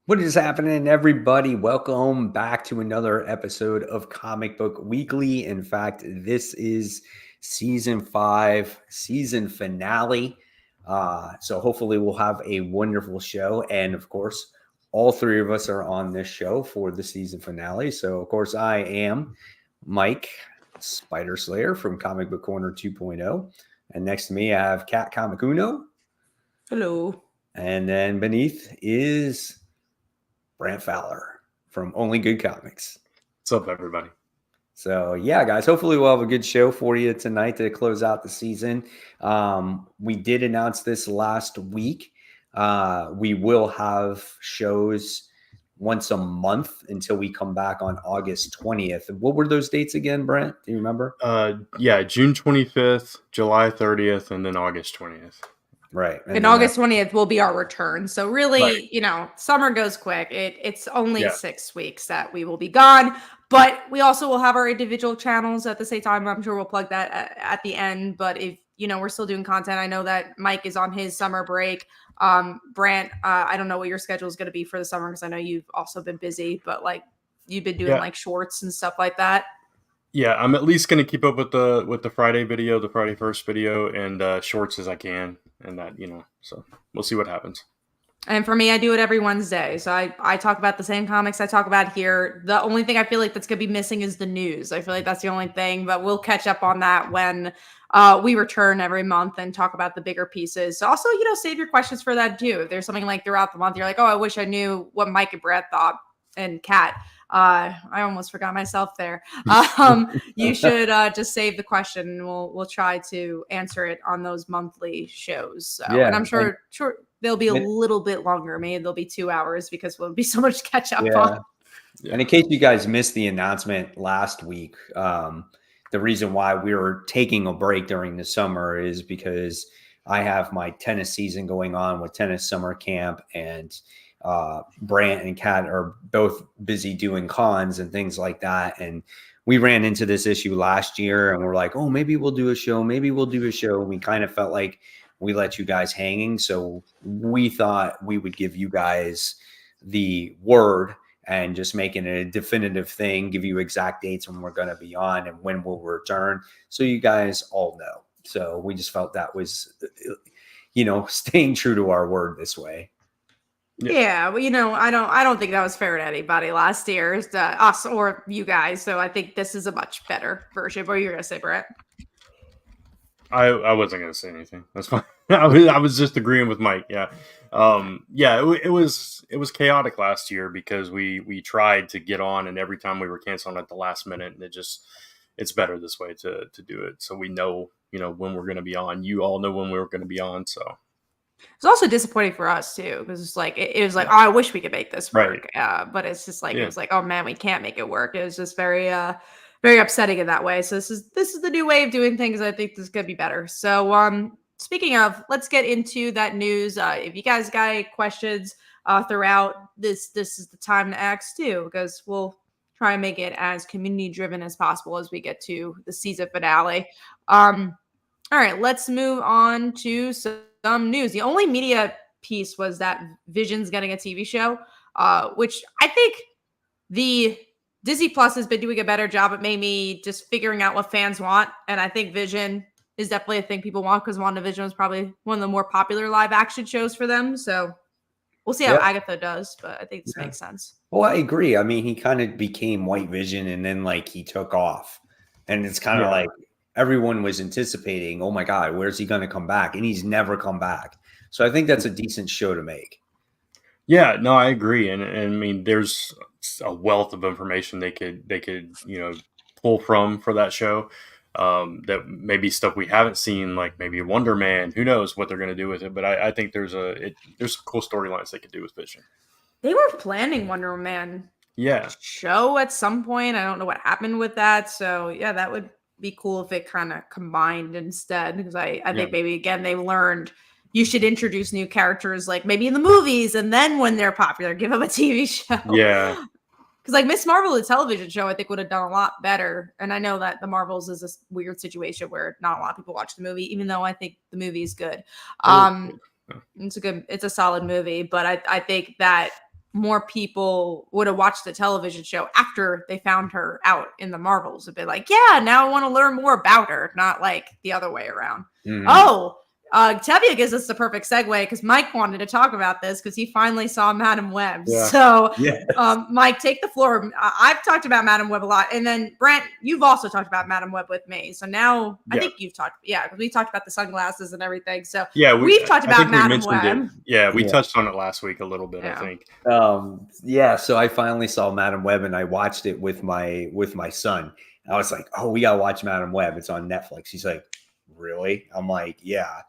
What is happening, everybody? Welcome back to another episode of Comic Book Weekly. In fact, this is season 5, season finale. So hopefully we'll have a wonderful show. And of course, all three of us are on this show for the season finale. So of course, I am Mike Spider Slayer from Comic Book Corner 2.0. And next to me, I have Kat Comic Uno. Hello. And then beneath is Brant Fowler from Only Good Comics. What's up, everybody? So, yeah, guys, hopefully we'll have a good show for you tonight to close out the season. We did announce this last week. We will have shows once a month until we come back on August 20th. What were those dates again, Brent? Do you remember? June 25th, July 30th, and then August 20th. Right. And August 20th will be our return. So really, summer goes quick. It's only 6 weeks that we will be gone. But we also will have our individual channels at the same time. I'm sure we'll plug that at the end. But if, we're still doing content. I know that Mike is on his summer break. Brant, I don't know what your schedule is going to be for the summer because I know you've also been busy. But, you've been doing, shorts and stuff like that. Yeah, I'm at least going to keep up with the Friday video, the Friday first video, and shorts as I can. And that, so we'll see what happens. And for me, I do it every Wednesday. So I talk about the same comics I talk about here. The only thing I feel like that's going to be missing is the news. I feel like that's the only thing, but we'll catch up on that when we return every month and talk about the bigger pieces. So also, save your questions for that too. If there's something throughout the month, you're like, oh, I wish I knew what Mike and Brett thought, and Kat. I almost forgot myself there. You should just save the question and we'll try to answer it on those monthly shows. So, and I'm sure they'll be a little bit longer. Maybe they'll be 2 hours because we'll be so much catch up on. Yeah. And in case you guys missed the announcement last week, the reason why we were taking a break during the summer is because I have my tennis season going on with tennis summer camp, and Brant and Kat are both busy doing cons and things like that. And we ran into this issue last year and we're like, oh, maybe we'll do a show. Maybe we'll do a show. We kind of felt like we let you guys hanging. So we thought we would give you guys the word and just make it a definitive thing, give you exact dates when we're going to be on and when we'll return. So you guys all know. So we just felt that was, staying true to our word this way. Yeah, well, I don't think that was fair to anybody last year, us or you guys. So I think this is a much better version. What are you gonna say, Brett? I wasn't gonna say anything. That's fine. I was just agreeing with Mike. Yeah, it was chaotic last year because we tried to get on, and every time we were canceling at the last minute, and it's better this way to do it. So we know when we're gonna be on. You all know when we're gonna be on. So. It's also disappointing for us too, because it's it was like, oh, I wish we could make this work. Right. But it's just it was like, oh man, we can't make it work. It was just very, very upsetting in that way. So this is the new way of doing things. I think this is gonna be better. So speaking of, let's get into that news. If you guys got any questions throughout this is the time to ask too, because we'll try and make it as community driven as possible as we get to the season finale. All right, let's move on to some news. The only media piece was that Vision's getting a TV show, which I think the Disney Plus has been doing a better job at maybe just figuring out what fans want. And I think Vision is definitely a thing people want because WandaVision was probably one of the more popular live action shows for them. So we'll see how Agatha does, but I think this makes sense. Well, I agree. I mean, he kind of became White Vision and then he took off. And it's kind of like everyone was anticipating, oh my God, where's he going to come back? And he's never come back. So I think that's a decent show to make. Yeah, no, I agree. And I mean, there's a wealth of information they could pull from for that show. That maybe stuff we haven't seen, like maybe Wonder Man. Who knows what they're going to do with it? But I think there's some cool storylines they could do with Vision. They were planning Wonder Man show at some point. I don't know what happened with that. So yeah, that would be cool if it kind of combined instead, because I think maybe again they learned you should introduce new characters maybe in the movies, and then when they're popular give them a TV show. Yeah, because Miss Marvel, the television show, I think would have done a lot better. And I know that the Marvels is a weird situation where not a lot of people watch the movie, even though I think the movie is good. It's a solid movie, but I think that more people would have watched the television show after they found her out in the Marvels. It'd be like, yeah, now I want to learn more about her, not like the other way around. Oh, Tevye gives us the perfect segue because Mike wanted to talk about this because he finally saw Madam Web. Yeah. So, Yes. Mike, take the floor. I've talked about Madam Web a lot, and then Brent, you've also talked about Madam Web with me. So now I think you've talked, because we talked about the sunglasses and everything. So we've talked about Madam Web. Yeah, we touched on it last week a little bit, I think. So I finally saw Madam Web and I watched it with my son. I was like, oh, we gotta watch Madam Web. It's on Netflix. He's like, really? I'm like, yeah.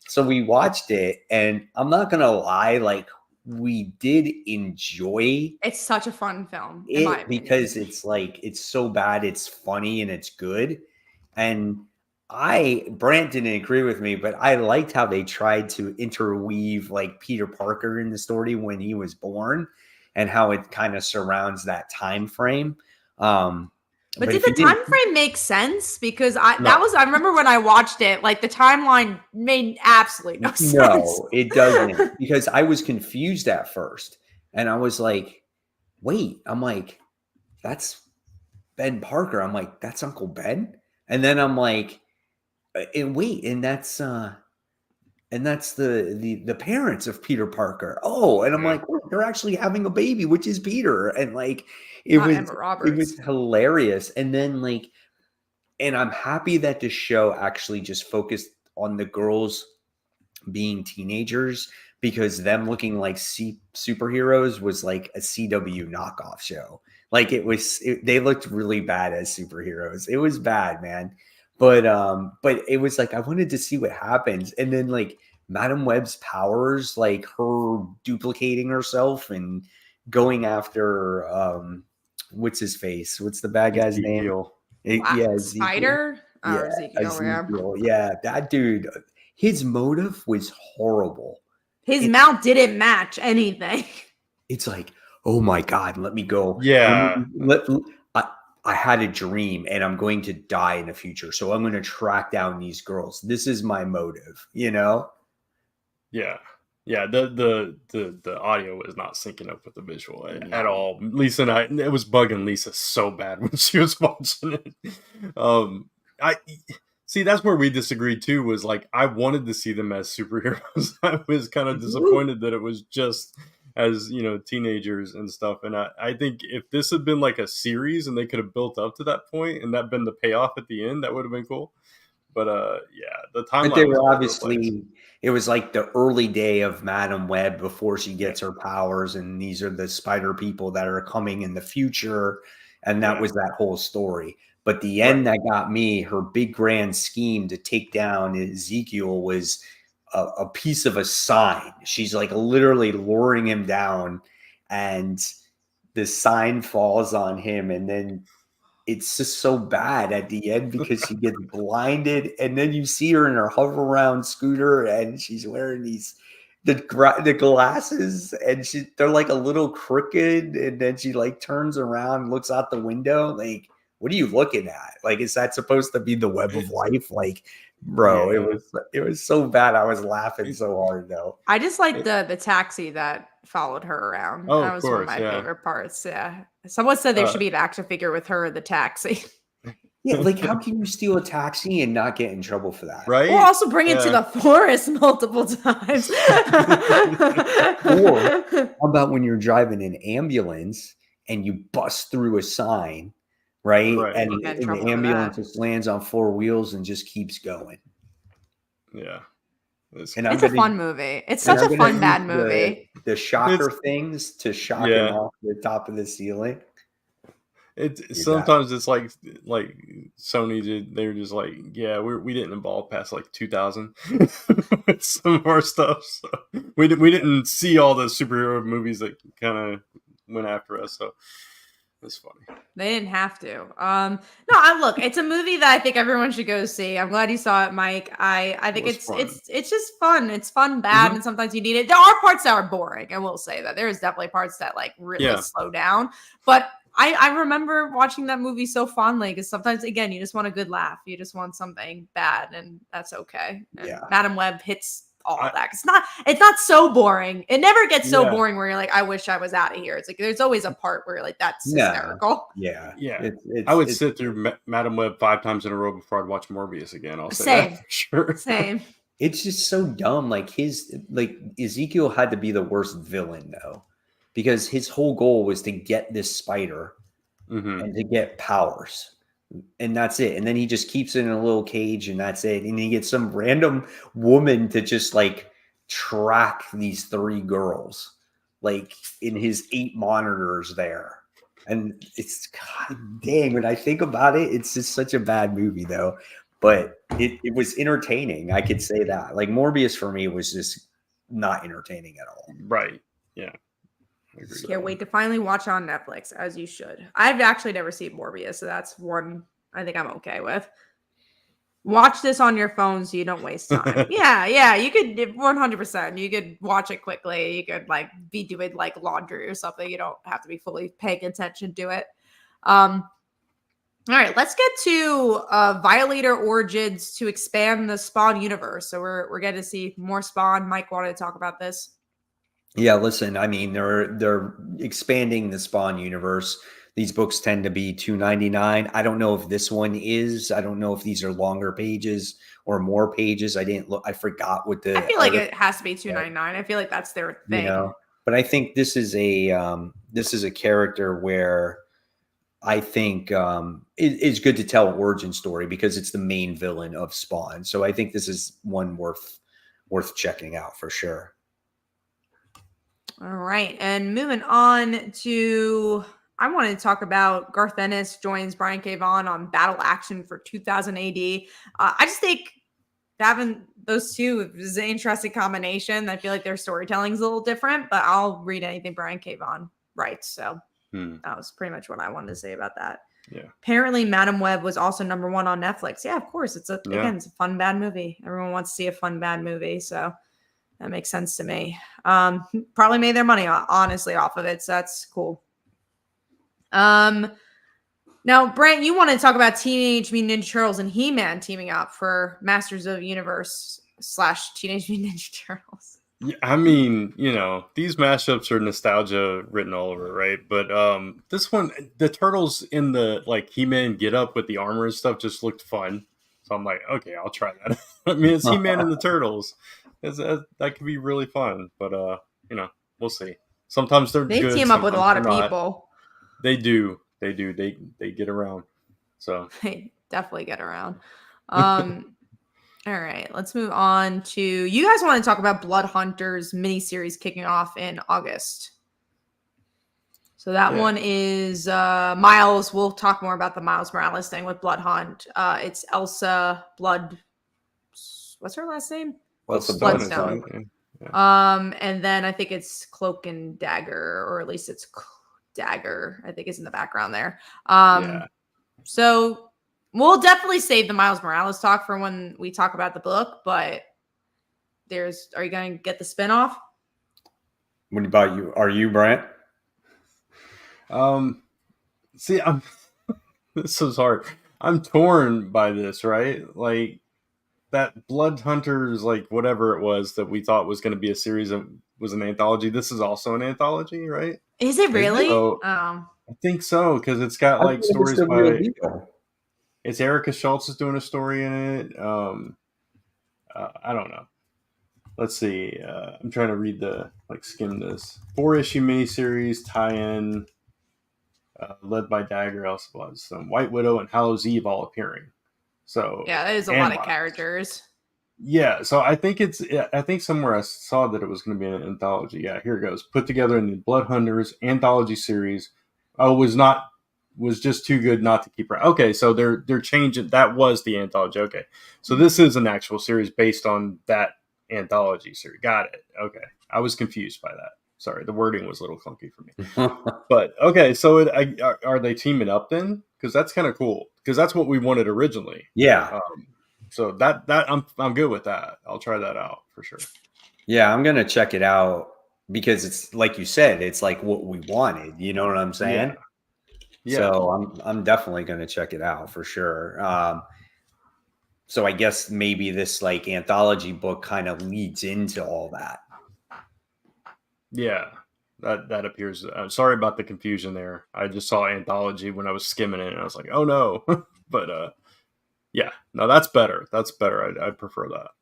So we watched it, and I'm not gonna lie, like we did enjoy. It's such a fun film, because it's like it's so bad, it's funny and it's good. And Brant didn't agree with me, but I liked how they tried to interweave like Peter Parker in the story when he was born, and how it kind of surrounds that time frame. But did the time frame make sense? Because I remember when I watched it, like the timeline made absolutely no sense. No, it doesn't. Because I was confused at first. And I was like, wait, I'm like, that's Ben Parker. I'm like, that's Uncle Ben. And then I'm like, and wait, and that's the parents of Peter Parker. Oh, and I'm like, well, they're actually having a baby, which is Peter. And like it was hilarious. And then like, and I'm happy that the show actually just focused on the girls being teenagers, because them looking like superheroes was like a CW knockoff show. Like they looked really bad as superheroes. It was bad, man. But it was like I wanted to see what happens. And then like Madam Web's powers, like her duplicating herself and going after what's his face? What's the bad guy's name? Spider? Ezekiel. Yeah, that dude, his motive was horrible. His mouth didn't match anything. It's like, oh my God, let me go. Yeah. I had a dream and I'm going to die in the future. So I'm going to track down these girls. This is my motive, you know? Yeah. Yeah. The audio was not syncing up with the visual at all. Lisa and it was bugging Lisa so bad when she was watching it. See, that's where we disagreed too, was like, I wanted to see them as superheroes. I was kind of disappointed that it was just as, teenagers and stuff. And I think if this had been like a series and they could have built up to that point and that been the payoff at the end, that would have been cool. But the timeline. But they were obviously, it was like the early day of Madam Web before she gets her powers, and these are the spider people that are coming in the future, and that was that whole story. But the end that got me, her big grand scheme to take down Ezekiel was a piece of a sign. She's like literally luring him down, and the sign falls on him, and then it's just so bad at the end because she gets blinded, and then you see her in her hover around scooter, and she's wearing the glasses, and they're like a little crooked, and then she like turns around, looks out the window, like, what are you looking at? Like, is that supposed to be the web of life? Like, bro, it was so bad. I was laughing so hard though. I just like the taxi that followed her around. Oh, that was one of my favorite parts. Yeah. Someone said there should be an action figure with her in the taxi. Yeah, like how can you steal a taxi and not get in trouble for that? Right. Or also bring it to the forest multiple times. Or how about when you're driving an ambulance and you bust through a sign, right? And the ambulance just lands on four wheels and just keeps going. Yeah. It's a fun movie. It's such a fun, bad movie. The shocker things to shock him off the top of the ceiling. Sometimes it's like Sony did. They're just like, we didn't evolve past like 2000 with some of our stuff. So we didn't see all the superhero movies that kind of went after us. So it's funny. They didn't have to. Look, it's a movie that I think everyone should go see. I'm glad you saw it, Mike. I think it's just fun. It's fun, bad, and sometimes you need it. There are parts that are boring, and we'll say that. There's definitely parts that like really slow down. But I remember watching that movie so fondly because sometimes, again, you just want a good laugh. You just want something bad, and that's okay. And Madam Web hits all of that. It's not so boring. It never gets so Yeah. boring where you're like, I wish I was out of here. It's like there's always a part where you're like, that's No. hysterical. Yeah. Yeah. I would sit through Madam Web 5 times in a row before I'd watch Morbius again. I'll say that for sure. Same. It's just so dumb. Like Ezekiel had to be the worst villain though, because his whole goal was to get this spider and to get powers. And that's it. And then he just keeps it in a little cage and that's it. And he gets some random woman to just like track these 3 girls, like in his 8 monitors there. And it's, god dang, when I think about it, it's just such a bad movie though. But it was entertaining. I could say that. Like Morbius for me was just not entertaining at all. Right. Yeah. Can't wait to finally watch on Netflix, as you should. I've actually never seen Morbius, so that's one I think I'm okay with. Watch this on your phone so you don't waste time. yeah, you could 100%. You could watch it quickly. You could like be doing like laundry or something. You don't have to be fully paying attention to it. All right, let's get to Violator Origins to expand the Spawn universe. So we're getting to see more Spawn. Mike wanted to talk about this. Yeah, listen, I mean, they're expanding the Spawn universe. These books tend to be $2.99. I don't know if this one is. I don't know if these are longer pages or more pages. I didn't look. I forgot what the. I feel like it has to be $2.99. I feel like that's their thing. You know, but I think this is a character where I think it's good to tell an origin story because it's the main villain of Spawn. So I think this is one worth checking out for sure. All right, and moving on to, I wanted to talk about Garth Ennis joins Brian K. Vaughan on Battle Action for 2000 AD. I just think having those two is an interesting combination. I feel like their storytelling is a little different, but I'll read anything Brian K. Vaughan writes. So that was pretty much what I wanted to say about that. Yeah. Apparently, Madam Web was also #1 on Netflix. Yeah, of course. It's a fun bad movie. Everyone wants to see a fun bad movie, so that makes sense to me. Probably made their money honestly off of it, so that's cool. Now, Brent, you want to talk about Teenage Mutant Ninja Turtles and He-Man teaming up for Masters of the Universe / Teenage Mutant Ninja Turtles. Yeah, I mean, you know, these mashups are nostalgia written all over, right? But this one, the turtles in the like He-Man get up with the armor and stuff just looked fun. So I'm like, okay, I'll try that. I mean, it's He-Man and the Turtles. That could be really fun, but you know, we'll see. Sometimes they good, team up with a lot of people. They do. They get around. So they definitely get around. All right, let's move on to, you guys want to talk about Blood Hunters miniseries kicking off in August. So that one is Miles. We'll talk more about the Miles Morales thing with Blood Hunt. It's Elsa Blood. What's her last name? Bloodstone. And then I think it's Cloak and Dagger, or at least it's Dagger, I think is in the background there. So we'll definitely save the Miles Morales talk for when we talk about the book, but are you going to get the spinoff? What about you? Are you, Brent? See, this is hard. I'm torn by this, right? Like that Blood Hunters, like whatever it was that we thought was going to be a series of, was an anthology. This is also an anthology, right? Is it really? So, I think so, because it's got like stories by. It's Erica Schultz is doing a story in it. I don't know. Let's see. I'm trying to read skim this 4-issue miniseries tie-in, led by Dagger, Elsa Bloodstone, White Widow, and Hallows Eve all appearing. So yeah, that is a lot of characters. Yeah, so I think somewhere I saw that it was going to be an anthology. Yeah, here it goes. Put together in the Blood Hunters anthology series. Was just too good not to keep around. Okay, so they're changing. That was the anthology. Okay, so this is an actual series based on that anthology series. Got it. Okay, I was confused by that. Sorry, the wording was a little clunky for me. But okay, so are they teaming up then? Because that's kind of cool. Because that's what we wanted originally. Yeah. So that I'm good with that. I'll try that out for sure. Yeah, I'm gonna check it out because it's like you said, it's like what we wanted. You know what I'm saying? Yeah. So I'm definitely gonna check it out for sure. So I guess maybe this like anthology book kind of leads into all that. Yeah, that appears. Sorry about the confusion there. I just saw anthology when I was skimming it, and I was like, "Oh no!" But yeah, no, that's better. That's better. I prefer that.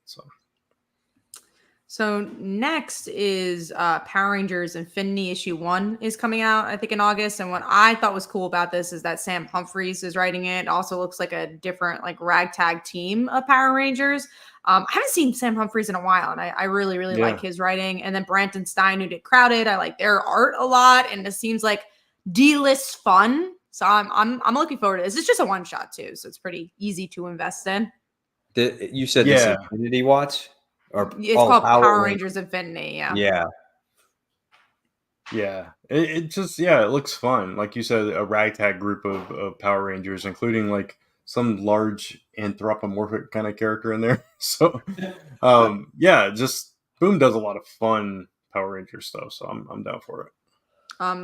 So next is Power Rangers Infinity issue 1 is coming out, I think, in August. And what I thought was cool about this is that Sam Humphries is writing it. It also looks like a different like ragtag team of Power Rangers. I haven't seen Sam Humphries in a while, and I really, really Yeah. like his writing. And then Brandon Stein, who did Crowded, I like their art a lot, and it seems like D-list fun. So I'm looking forward to this. It's just a one shot too, so it's pretty easy to invest in. You said Yeah. this Infinity Watch? Or It's called Power Rangers. Rangers Infinity. Yeah. Yeah. It just, yeah, it looks fun. Like you said, a ragtag group of Power Rangers, including like some large anthropomorphic kind of character in there. So, yeah, just Boom does a lot of fun Power Ranger stuff. So I'm down for it.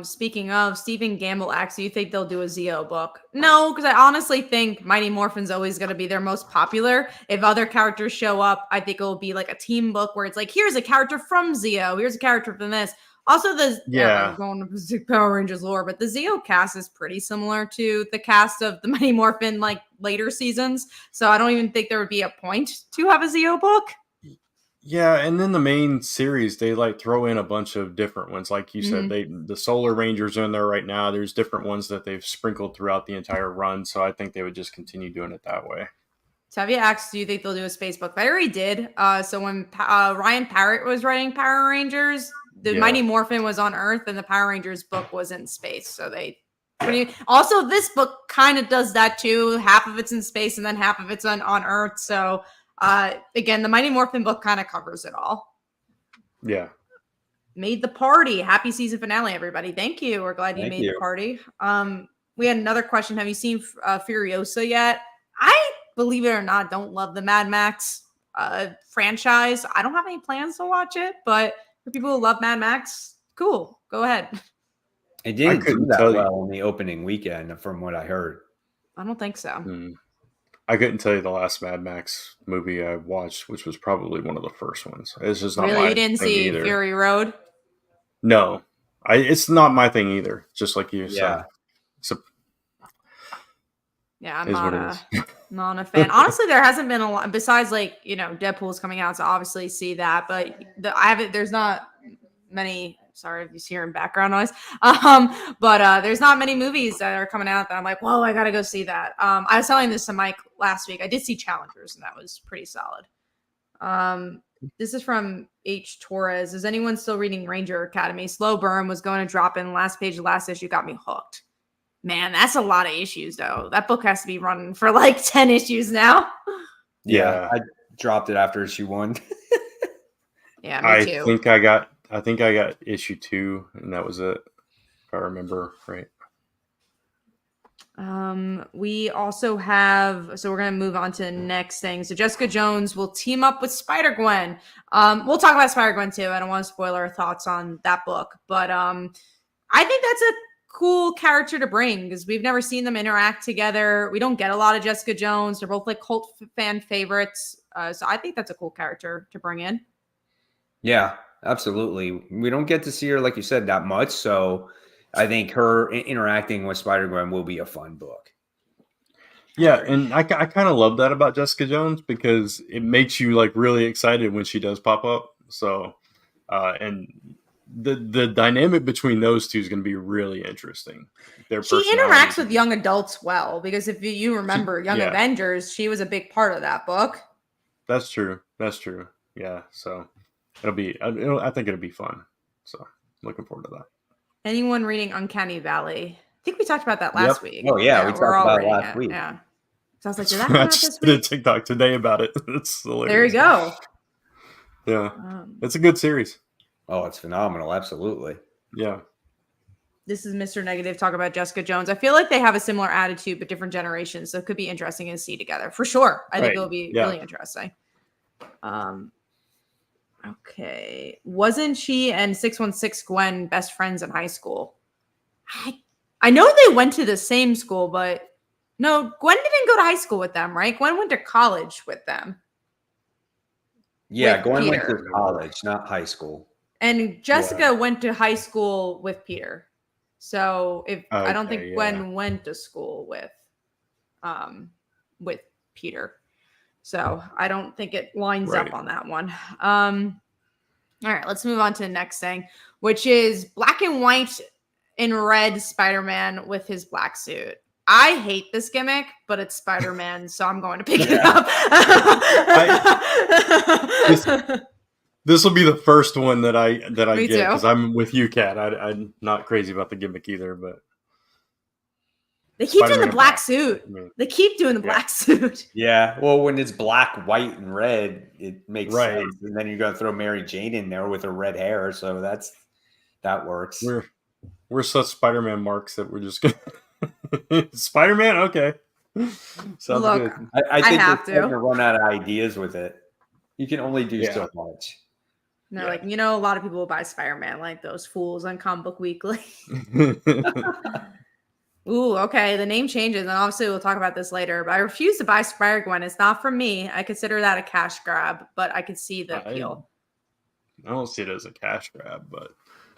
Speaking of, Stephen Gamble asks, do you think they'll do a Zeo book? No, because I honestly think Mighty Morphin's always going to be their most popular. If other characters show up, I think it'll be like a team book where it's like, here's a character from Zeo, here's a character from this. Also, I'm going to Power Rangers lore, but the Zeo cast is pretty similar to the cast of the Mighty Morphin like later seasons. So I don't even think there would be a point to have a Zeo book. Yeah, and then the main series, they like throw in a bunch of different ones. Like you said, the Solar Rangers are in there right now. There's different ones that they've sprinkled throughout the entire run. So I think they would just continue doing it that way. Tavia asks, do you think they'll do a space book? They already did. So when Ryan Parrott was writing Power Rangers, the Mighty Morphin was on Earth and the Power Rangers book was in space. So they also, this book kind of does that too. Half of it's in space and then half of it's on Earth. So again, the Mighty Morphin book kind of covers it all. Yeah. Made the party. Happy season finale, everybody. Thank you. We're glad you made the party. We had another question. Have you seen Furiosa yet? I, believe it or not, don't love the Mad Max franchise. I don't have any plans to watch it, but for people who love Mad Max, cool. Go ahead. It didn't do that well in the opening weekend, from what I heard. I don't think so. I couldn't tell you the last Mad Max movie I watched, which was probably one of the first ones. It's just not really. My you didn't thing see either. Fury Road? No, it's not my thing either. Just like you said. So, yeah, I'm not a fan. Honestly, there hasn't been a lot besides like Deadpool's coming out, so obviously see that. But there's not many. Sorry if you hear in background noise. But there's not many movies that are coming out that I'm like, whoa, I gotta go see that. I was telling this to Mike last week. I did see Challengers, and that was pretty solid. This is from H. Torres. Is anyone still reading Ranger Academy? Slow burn was going to drop in the last page of the last issue. Got me hooked. Man, that's a lot of issues, though. That book has to be running for like 10 issues now. Yeah, I dropped it after issue 1. Yeah, me too. I think I got issue 2, and that was it, if I remember right. We also have, so we're going to move on to the next thing. So Jessica Jones will team up with Spider-Gwen. We'll talk about Spider-Gwen too. I don't want to spoil our thoughts on that book, but I think that's a cool character to bring because we've never seen them interact together. We don't get a lot of Jessica Jones. They're both like cult fan favorites. So I think that's a cool character to bring in. Yeah, absolutely. We don't get to see her, like you said, that much. So I think her interacting with Spider-Gwen will be a fun book. Yeah, and I kind of love that about Jessica Jones because it makes you like really excited when she does pop up. So, and the dynamic between those two is going to be really interesting. She interacts with young adults well because if you remember Young Avengers, she was a big part of that book. That's true. Yeah, so I think it'll be fun. So looking forward to that. Anyone reading Uncanny Valley? I think we talked about that last week. Oh yeah, we talked about it last week. Yeah. So I was like, did that come out this week? I did a TikTok today about it. It's hilarious. There you go. Yeah. It's a good series. Oh, it's phenomenal. Absolutely. Yeah. This is Mr. Negative talk about Jessica Jones. I feel like they have a similar attitude, but different generations. So it could be interesting to see together for sure. I think it'll be really interesting. Okay. Wasn't she and 616 Gwen best friends in high school? I know they went to the same school, but No, Gwen didn't go to high school with them, right? Gwen went to college with them. Yeah, With Gwen went Peter. to college, not high school. And Jessica went to high school with Peter. So I don't think Gwen went to school with Peter. So I don't think it lines up on that one. All right, let's move on to the next thing, which is black and white and red Spider-Man with his black suit. I hate this gimmick, but it's Spider-Man, so I'm going to pick it up. This will be the first one that I get because too. I'm with you, Kat. I'm not crazy about the gimmick either, but they keep doing the black suit. They keep doing the black suit. Yeah, well, when it's black, white, and red, it makes sense. And then you're gonna throw Mary Jane in there with her red hair, so that works. We're such Spider-Man marks that we're just gonna Spider-Man. Okay, sounds good. I think they're going to run out of ideas with it. You can only do so much. And they're like, a lot of people will buy Spider-Man, like those fools on Comic Book Weekly. Ooh, okay. The name changes, and obviously we'll talk about this later. But I refuse to buy Spider-Gwen. It's not for me. I consider that a cash grab, but I could see the appeal. I don't see it as a cash grab, but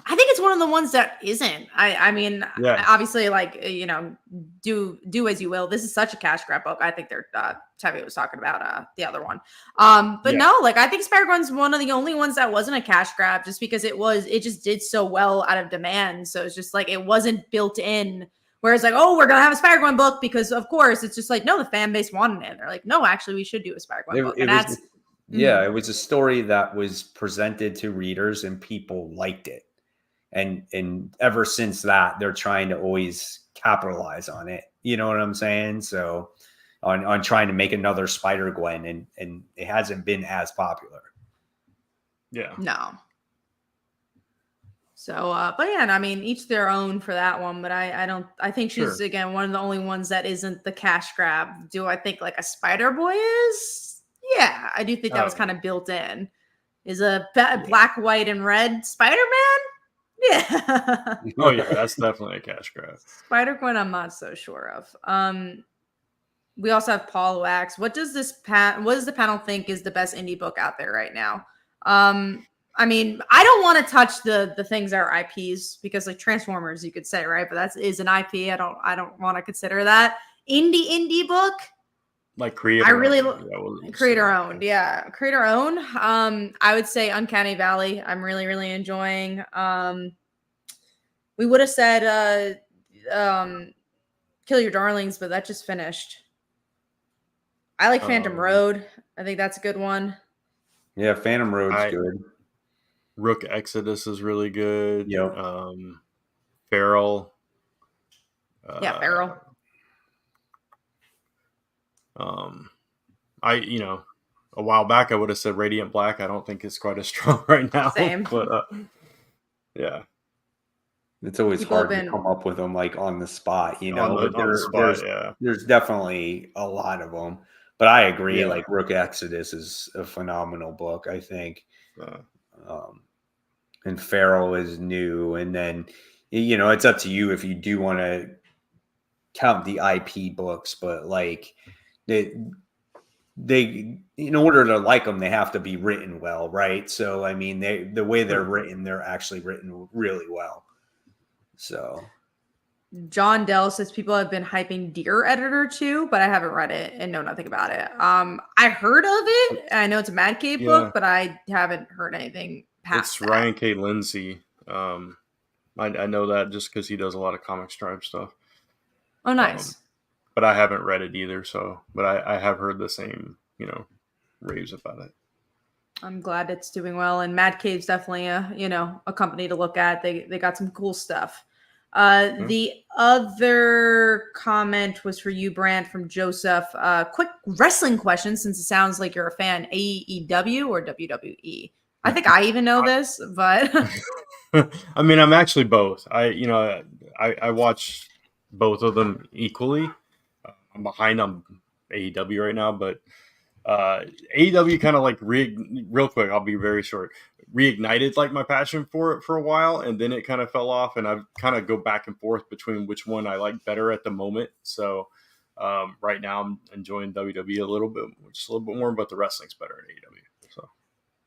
I think it's one of the ones that isn't. I mean, obviously, like, do as you will. This is such a cash grab book. I think Tevi was talking about the other one. But no, like, I think Spider-Gwen's one of the only ones that wasn't a cash grab, just because it just did so well out of demand. So it's just like it wasn't built in. Whereas like, oh, we're going to have a Spider-Gwen book because, of course, it's just like, no, the fan base wanted it. They're like, no, actually, we should do a Spider-Gwen book. And it was a story that was presented to readers and people liked it. And ever since that, they're trying to always capitalize on it. You know what I'm saying? So on trying to make another Spider-Gwen, and it hasn't been as popular. Yeah. No. So, but yeah, I mean, each their own for that one. But I think she's, again, one of the only ones that isn't the cash grab. Do I think like a Spider-Boy is? Yeah, I do think that was kind of built in. Is a black, white, and red Spider-Man? Yeah. Oh, yeah, that's definitely a cash grab. Spider-Gwen, I'm not so sure of. We also have Paul who asks, what does the panel think is the best indie book out there right now? I mean, I don't want to touch the things that are IPs because like Transformers, you could say, right? But that is an IP. I don't want to consider that indie book. Like creator. I really creator owned. Yeah. Creator owned. I would say Uncanny Valley. I'm really, really enjoying. We would have said Kill Your Darlings, but that just finished. I like Phantom Road. I think that's a good one. Yeah, Phantom Road's good. Rook Exodus is really good. Yep. Feral. Feral. A while back I would have said Radiant Black. I don't think it's quite as strong right now. Same. But yeah. It's always hard to come up with them like on the spot, there's definitely a lot of them. But I agree, like Rook Exodus is a phenomenal book, I think. And Feral is new, and then it's up to you if you do want to count the IP books, but like they in order to like them, they have to be written well, right? So I mean, the way they're written, they're actually written really well. So John Dell says people have been hyping Dear Editor 2, but I haven't read it and know nothing about it. I heard of it. I know it's a Mad Cave book, but I haven't heard anything past It's Ryan K. Lindsay. I know that just because he does a lot of comic stripe stuff. Oh, nice. But I haven't read it either. But I have heard the same, raves about it. I'm glad it's doing well. And Mad Cave's definitely a company to look at. They got some cool stuff. The other comment was for you, Brant, from Joseph. Quick wrestling question, since it sounds like you're a fan. AEW or WWE? I think I even know this, but I mean, I'm actually both. I watch both of them equally. I'm behind on AEW right now, but AEW kind of like real quick. I'll be very short. Reignited like my passion for it for a while, and then it kind of fell off, and I've kind of go back and forth between which one I like better at the moment. So Right now, I'm enjoying WWE just a little bit more, but the wrestling's better in AEW. So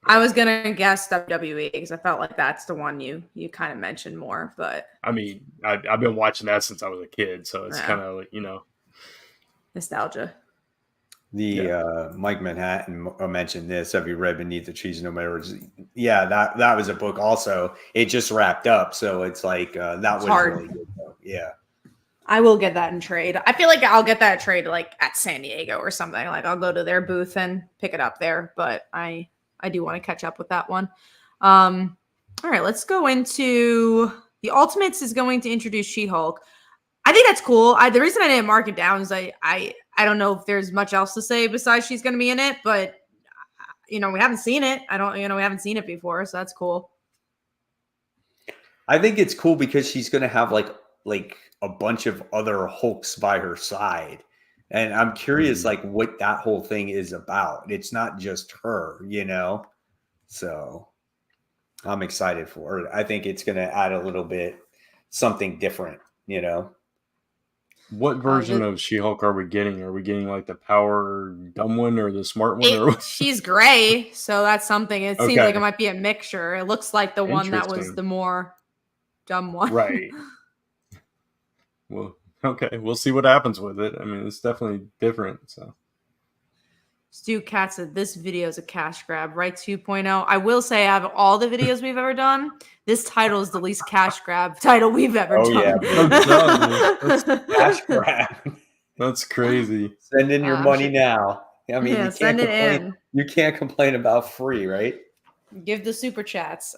I was gonna guess WWE because I felt like that's the one you kind of mentioned more, but I mean, I've been watching that since I was a kid, so it's kind of nostalgia. Mike Manhattan mentioned this. Have you read Beneath the Trees? No matter. Yeah, that was a book. Also, it just wrapped up, so it's like that was hard. really good. Though. Yeah, I will get that in trade. I feel like I'll get that trade like at San Diego or something. Like I'll go to their booth and pick it up there. But I do want to catch up with that one. All right, let's go into the Ultimates is going to introduce She-Hulk. I think that's cool. The reason I didn't mark it down is I don't know if there's much else to say besides she's going to be in it, but we haven't seen it. We haven't seen it before, so that's cool. I think it's cool because she's going to have like a bunch of other Hulks by her side, and I'm curious like what that whole thing is about. It's not just her, so I'm excited for it. I think it's going to add a little bit something different, What version of She-Hulk are we getting? Are we getting like the power dumb one or the smart one? She's gray, so that's something. It seems like it might be a mixture. It looks like the one that was the more dumb one. Right. Well, okay. We'll see what happens with it. I mean, it's definitely different, so. Stu Cat said, this video is a cash grab, right? 2.0. I will say, out of all the videos we've ever done, this title is the least cash grab title we've ever done. That's cash grab. That's crazy. Send in your money now. I mean, send it in. You can't complain about free, right? Give the super chats.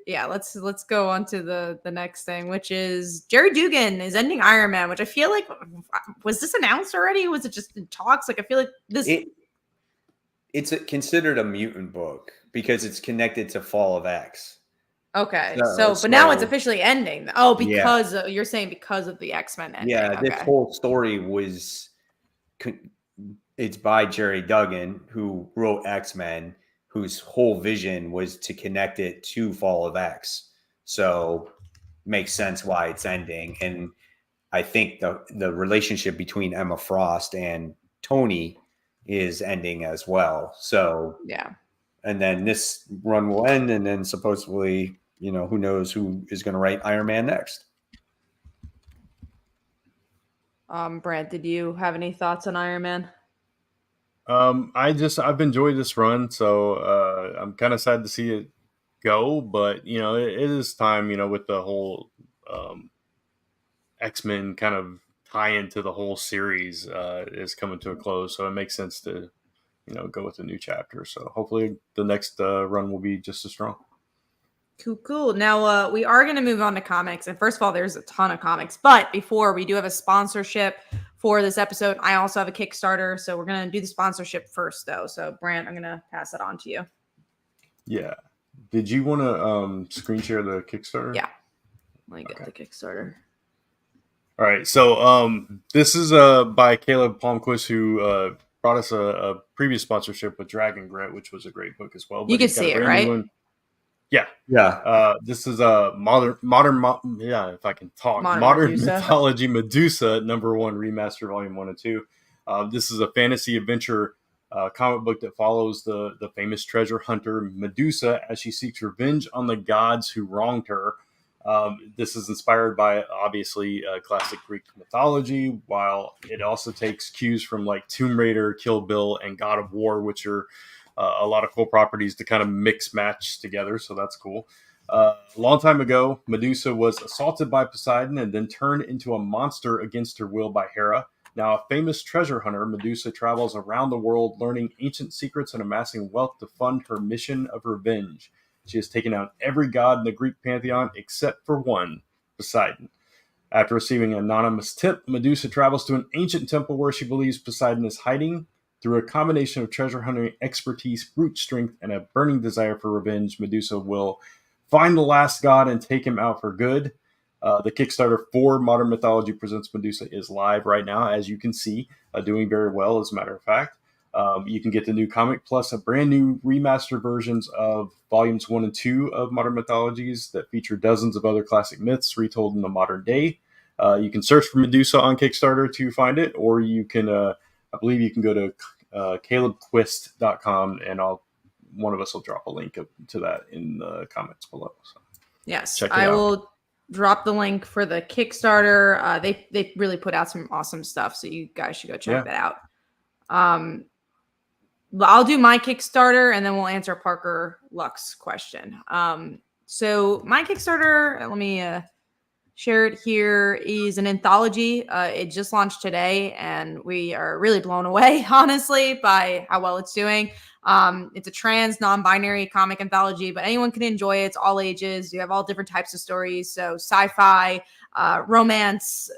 Yeah, let's go on to the next thing, which is Jerry Dugan is ending Iron Man, which I feel like, was this announced already? Was it just in talks? Like, I feel like this. It's considered a mutant book because it's connected to Fall of X. Okay, but now it's officially ending. Oh, because you're saying because of the X-Men ending. Yeah, this whole story was. It's by Jerry Duggan, who wrote X-Men, whose whole vision was to connect it to Fall of X. So makes sense why it's ending. And I think the relationship between Emma Frost and Tony is ending as well. So yeah. And then this run will end, and then supposedly, who knows who is going to write Iron Man next. Brant, did you have any thoughts on Iron Man? I've enjoyed this run, so I'm kind of sad to see it go, but it is time, with the whole X-Men kind of tie into the whole series is coming to a close, so it makes sense to go with a new chapter. So hopefully the next run will be just as strong. Cool. Now we are going to move on to comics, and first of all, there's a ton of comics, but before we do have a sponsorship for this episode. I also have a Kickstarter, so we're going to do the sponsorship first, though. So, Brant, I'm going to pass it on to you. Yeah. Did you want to screen share the Kickstarter? Yeah. Let me get the Kickstarter. All right. So, this is by Caleb Palmquist, who brought us a previous sponsorship with Dragon Grit, which was a great book as well. But you can see it, right? Yeah. This is a modern, if I can talk, modern Mythology Medusa #1 remaster, volume 1 and 2. This is a fantasy adventure comic book that follows the famous treasure hunter Medusa as she seeks revenge on the gods who wronged her. This is inspired by obviously classic Greek mythology, while it also takes cues from like Tomb Raider, Kill Bill, and God of War, which are a lot of cool properties to kind of mix match together. So that's cool. A long time ago, Medusa was assaulted by Poseidon and then turned into a monster against her will by Hera. Now, a famous treasure hunter, Medusa travels around the world learning ancient secrets and amassing wealth to fund her mission of revenge. She has taken out every god in the Greek pantheon except for one, Poseidon. After receiving an anonymous tip, Medusa travels to an ancient temple where she believes Poseidon is hiding. Through a combination of treasure hunting expertise, brute strength, and a burning desire for revenge, Medusa will find the last god and take him out for good. The Kickstarter for Modern Mythology Presents Medusa is live right now, as you can see, doing very well, as a matter of fact. You can get the new comic plus a brand new remastered versions of volumes 1 and 2 of Modern Mythologies that feature dozens of other classic myths retold in the modern day. You can search for Medusa on Kickstarter to find it, or you can, I believe you can go to calebquist.com, and one of us will drop a link to that in the comments below. So yes, I will drop the link for the Kickstarter. They really put out some awesome stuff, so you guys should go check that out. I'll do my Kickstarter, and then we'll answer Parker Luck's question. So my Kickstarter, let me share it here, is an anthology. It just launched today, and we are really blown away, honestly, by how well it's doing. It's a trans, non-binary comic anthology, but anyone can enjoy it. It's all ages. You have all different types of stories. So sci-fi, romance,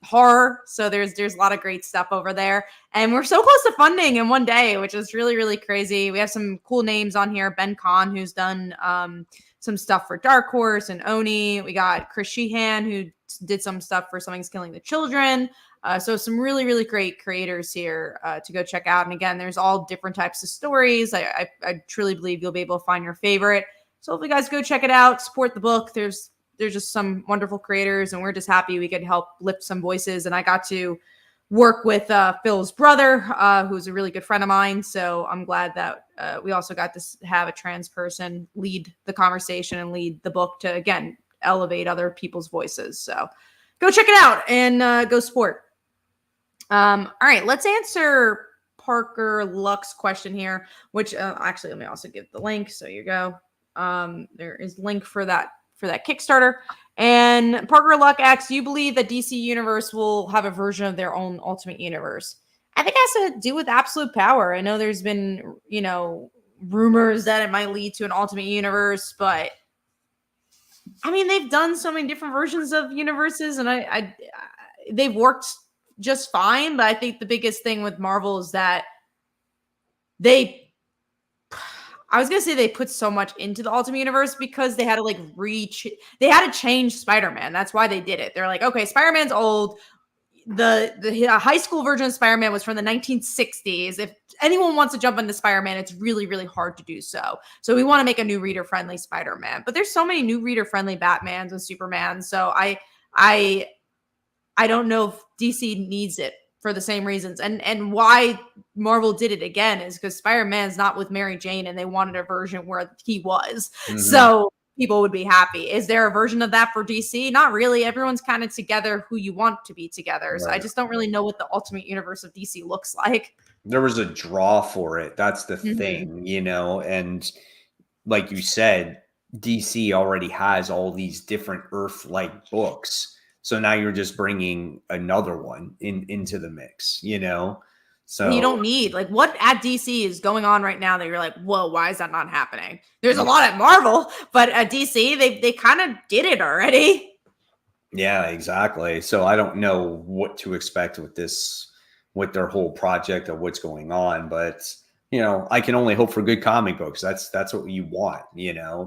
horror. So there's a lot of great stuff over there. And we're so close to funding in one day, which is really, really crazy. We have some cool names on here. Ben Kahn, who's done some stuff for Dark Horse and Oni. We got Chris Sheehan, who did some stuff for Something's Killing the Children. So some really, really great creators here to go check out. And again, there's all different types of stories. I truly believe you'll be able to find your favorite. So if you guys go check it out, support the book. There's just some wonderful creators, and we're just happy we could help lift some voices. And I got to work with Phil's brother, who's a really good friend of mine. So I'm glad that we also got to have a trans person lead the conversation and lead the book to, again, elevate other people's voices. So go check it out and go support. All right, let's answer Parker Luck's question here, which actually, let me also give the link. So you go. There is link for that Kickstarter. And Parker Luck asks, do you believe that DC Universe will have a version of their own Ultimate Universe? I think it has to do with absolute power. I know there's been, rumors that it might lead to an Ultimate Universe, but I mean, they've done so many different versions of universes, and I they've worked just fine. But I think the biggest thing with Marvel is that they put so much into the Ultimate Universe because they had to they had to change Spider-Man. That's why they did it. They're like, okay, Spider-Man's old. The high school version of Spider-Man was from the 1960s. If anyone wants to jump into Spider-Man, it's really, really hard to do so. So we want to make a new reader-friendly Spider-Man. But there's so many new reader-friendly Batmans and Supermans. So I don't know if DC needs it for the same reasons. And why Marvel did it again is because Spider-Man's not with Mary Jane, and they wanted a version where he was. Mm-hmm. So people would be happy. Is there a version of that for DC? Not really. Everyone's kind of together who you want to be together. Right. So I just don't really know what the Ultimate Universe of DC looks like. There was a draw for it. That's the thing, and like you said, DC already has all these different Earth-like books. So now you're just bringing another one into the mix, So you don't need what at DC is going on right now that you're like, whoa, why is that not happening? There's a lot at Marvel, but at DC, they kind of did it already. Yeah, exactly. So I don't know what to expect with their whole project of what's going on, but I can only hope for good comic books. That's what you want,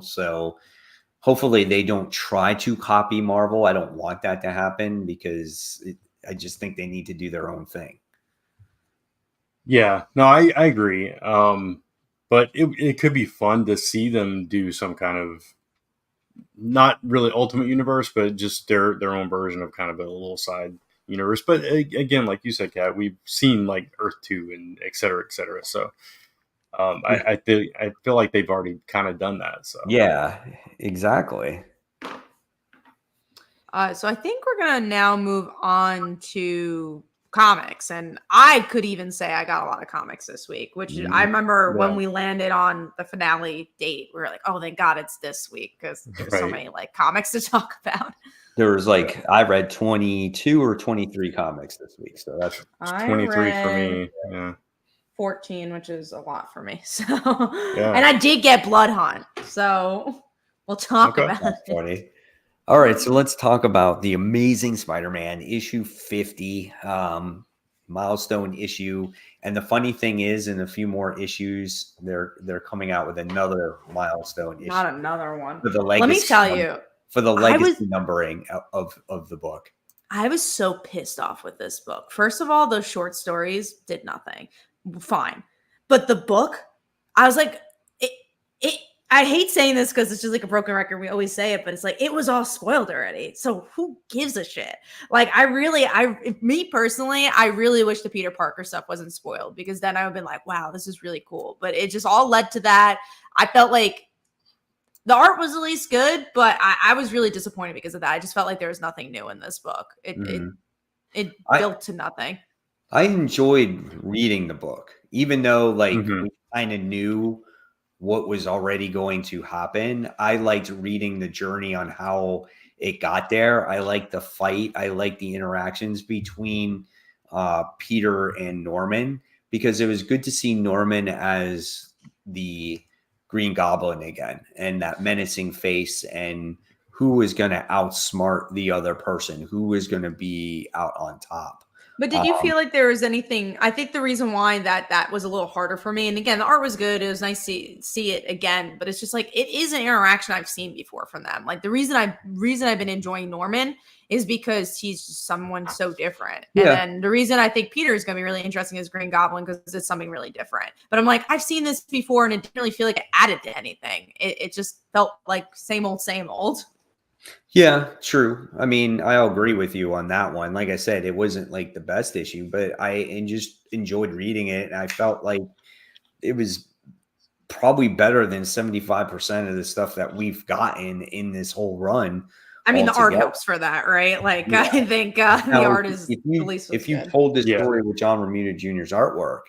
So hopefully they don't try to copy Marvel. I don't want that to happen because I just think they need to do their own thing. Yeah, no, I agree. But it could be fun to see them do some kind of not really Ultimate Universe, but just their own version of kind of a little side universe. But again, like you said, Kat, we've seen Earth 2 and et cetera, et cetera. So I feel like they've already kind of done that. So yeah, exactly. So I think we're gonna now move on to comics, and I could even say I got a lot of comics this week, which I remember when we landed on the finale date, we were like, oh, thank God it's this week because there's so many comics to talk about. There was I read 22 or 23 comics this week, so that's 23 for me. Yeah. 14, which is a lot for me. So and I did get Blood Hunt, so we'll talk about it. Funny. All right, so let's talk about The Amazing Spider-Man issue 50, milestone issue. And the funny thing is, in a few more issues, they're coming out with another milestone issue. Not another one. For the legacy, let me tell you, for the legacy numbering of the book. I was so pissed off with this book. First of all, those short stories did nothing. Fine, but the book, I was like, I hate saying this because it's just like a broken record. We always say it, but it's like it was all spoiled already. So who gives a shit? Like me personally, I really wish the Peter Parker stuff wasn't spoiled because then I would have been like, wow, this is really cool. But it just all led to that. I felt like the art was at least good, but I was really disappointed because of that. I just felt like there was nothing new in this book. It built to nothing. I enjoyed reading the book, even though like Mhm. we kind of knew what was already going to happen. I liked reading the journey on how it got there. I liked the fight. I liked the interactions between Peter and Norman because it was good to see Norman as the Green Goblin again and that menacing face and who was going to outsmart the other person, who was going to be out on top. But did you feel like there was anything? I think the reason why that was a little harder for me, and again, the art was good. It was nice to see it again, but it's just like it is an interaction I've seen before from them. Like the reason I've been enjoying Norman is because he's just someone so different. Yeah. And then the reason I think Peter is going to be really interesting is Green Goblin because it's something really different. But I'm like, I've seen this before, and it didn't really feel like it added to anything. It just felt like same old, same old. Yeah, true. I mean, I'll agree with you on that one. Like I said, it wasn't like the best issue, but just enjoyed reading it. And I felt like it was probably better than 75% of the stuff that we've gotten in this whole run. I mean, the art altogether. helps for that, right? Like, Yeah. I think the Now, art is if the least was if you good. told this Yeah. story with John Romita Jr.'s artwork,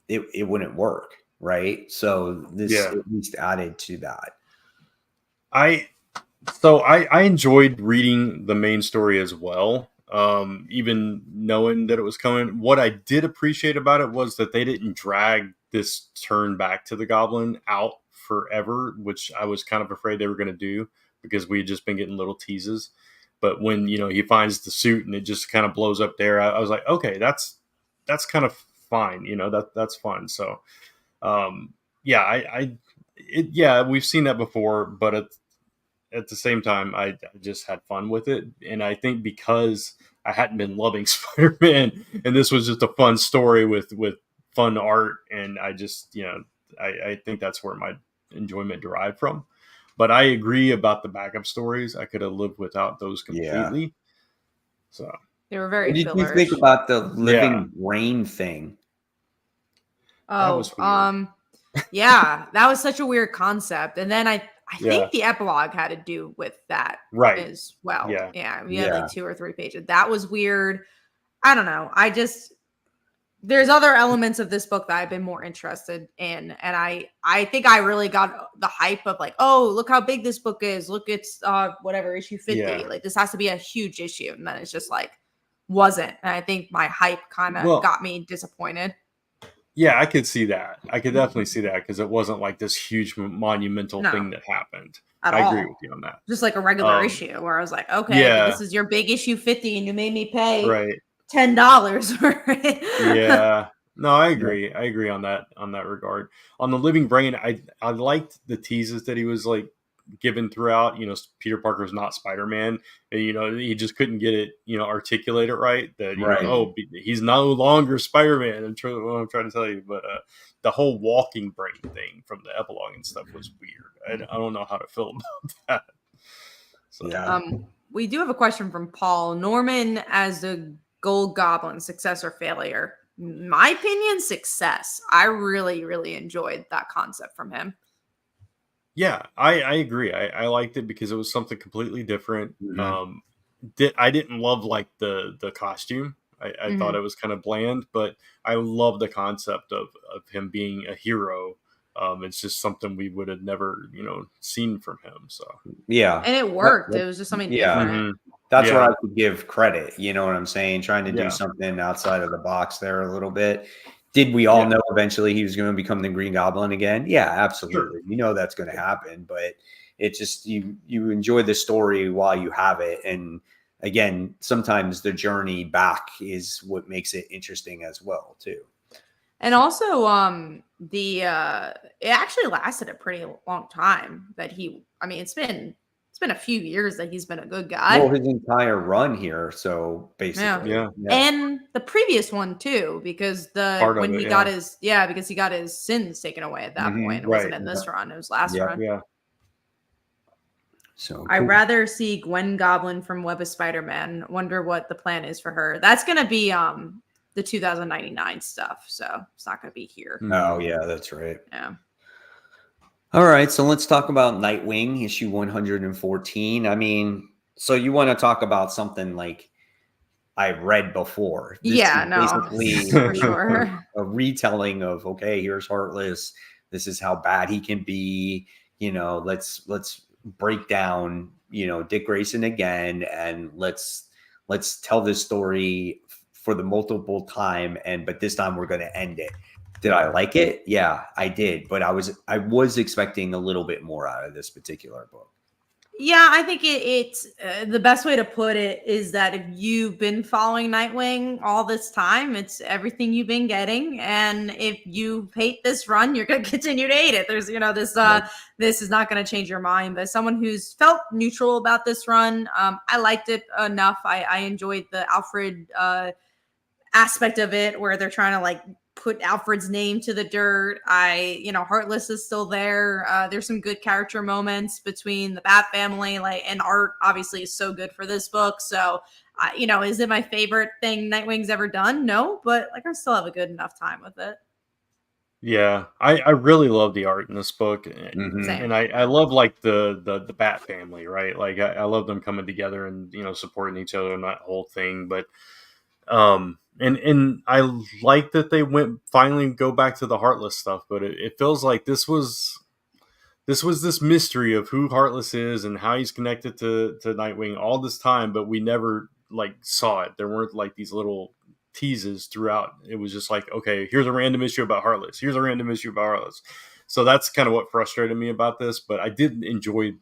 it wouldn't work, right? So this Yeah. at least added to that. I enjoyed reading the main story as well, even knowing that it was coming. What I did appreciate about it was that they didn't drag this turn back to the Goblin out forever, which I was kind of afraid they were going to do because we had just been getting little teases. But when he finds the suit and it just kind of blows up there, I was like, okay, that's kind of fine. That's fun. So, we've seen that before, but at the same time, I just had fun with it. And I think because I hadn't been loving Spider-Man and this was just a fun story with fun art. And I just, I think that's where my enjoyment derived from. But I agree about the backup stories. I could have lived without those completely. Yeah. So they were very What did you fillerish. think about the living brain thing? Oh, that was weird. Yeah, that was such a weird concept. And then I think the epilogue had to do with that as well. Yeah. We had like 2 or 3 pages. That was weird. I don't know. There's other elements of this book that I've been more interested in. And I think I really got the hype of like, oh, look how big this book is. Look, it's whatever, issue 50. Yeah. Like this has to be a huge issue. And then it's just like, wasn't. And I think my hype kind of got me disappointed. Yeah, I could see that. I could definitely see that because it wasn't like this huge monumental thing that happened. I agree with you on that. Just like a regular issue where I was like, okay, this is your big issue 50 and you made me pay $10 for it. Yeah. No, I agree. I agree on that regard. On the living brain, I liked the teases that he was like given throughout. Peter Parker's not Spider-Man. He just couldn't get it, articulate it right. That he's no longer Spider-Man. I'm trying to tell you, but the whole walking brain thing from the epilogue and stuff was weird. I don't know how to feel about that. So. We do have a question from Paul. Norman as the Gold Goblin, success or failure? My opinion, success. I really, really enjoyed that concept from him. Yeah, I agree. I liked it because it was something completely different. Mm-hmm. I didn't love like the costume. I thought it was kind of bland, but I love the concept of him being a hero. It's just something we would have never, seen from him. So yeah, and it worked. It was just something different. Mm-hmm. That's where I could give credit. You know what I'm saying? Trying to do something outside of the box there a little bit. Did we all know eventually he was going to become the Green Goblin again? Yeah, absolutely. Sure. That's going to happen, but it just you enjoy the story while you have it. And again, sometimes the journey back is what makes it interesting as well, too. And also, it actually lasted a pretty long time. It's been it's been a few years that he's been a good guy. Well, his entire run here, so basically, Yeah. And the previous one too, because Part of when it, he yeah. got because he got his sins taken away at that Mhm, point. It right, wasn't in this run; it was last Yeah. run. Yeah. So I'd cool. rather see Gwen Goblin from Web of Spider-Man. Wonder what the plan is for her. That's gonna be the 2099 stuff, so it's not gonna be here. Oh yeah, that's right. Yeah. All right, so let's talk about Nightwing issue 114. I mean, so you want to talk about something like I read before. This Yeah, is no, basically for sure. a retelling of, okay, here's Heartless. This is how bad he can be. You know, let's break down, you know, Dick Grayson again, and let's tell this story for the multiple time, but this time we're going to end it. Did I like it? Yeah, I did, but I was expecting a little bit more out of this particular book. Yeah, I think it's the best way to put it is that if you've been following Nightwing all this time, it's everything you've been getting, and if you hate this run, you're going to continue to hate it. There's, this is not going to change your mind. But as someone who's felt neutral about this run, I liked it enough. I enjoyed the Alfred aspect of it where they're trying to like put Alfred's name to the dirt. Heartless is still there. There's some good character moments between the Bat family, and art obviously is so good for this book. So, is it my favorite thing Nightwing's ever done? No, but I still have a good enough time with it. Yeah, I really love the art in this book, Mhm. and I love like the Bat family, right? Like I love them coming together and supporting each other and that whole thing. But and I like that they finally go back to the Heartless stuff, but it feels like this was this mystery of who Heartless is and how he's connected to Nightwing all this time, but we never like saw it. There weren't like these little teases throughout. It was just like, okay, here's a random issue about Heartless. Here's a random issue about Heartless. So that's kind of what frustrated me about this, but I did enjoy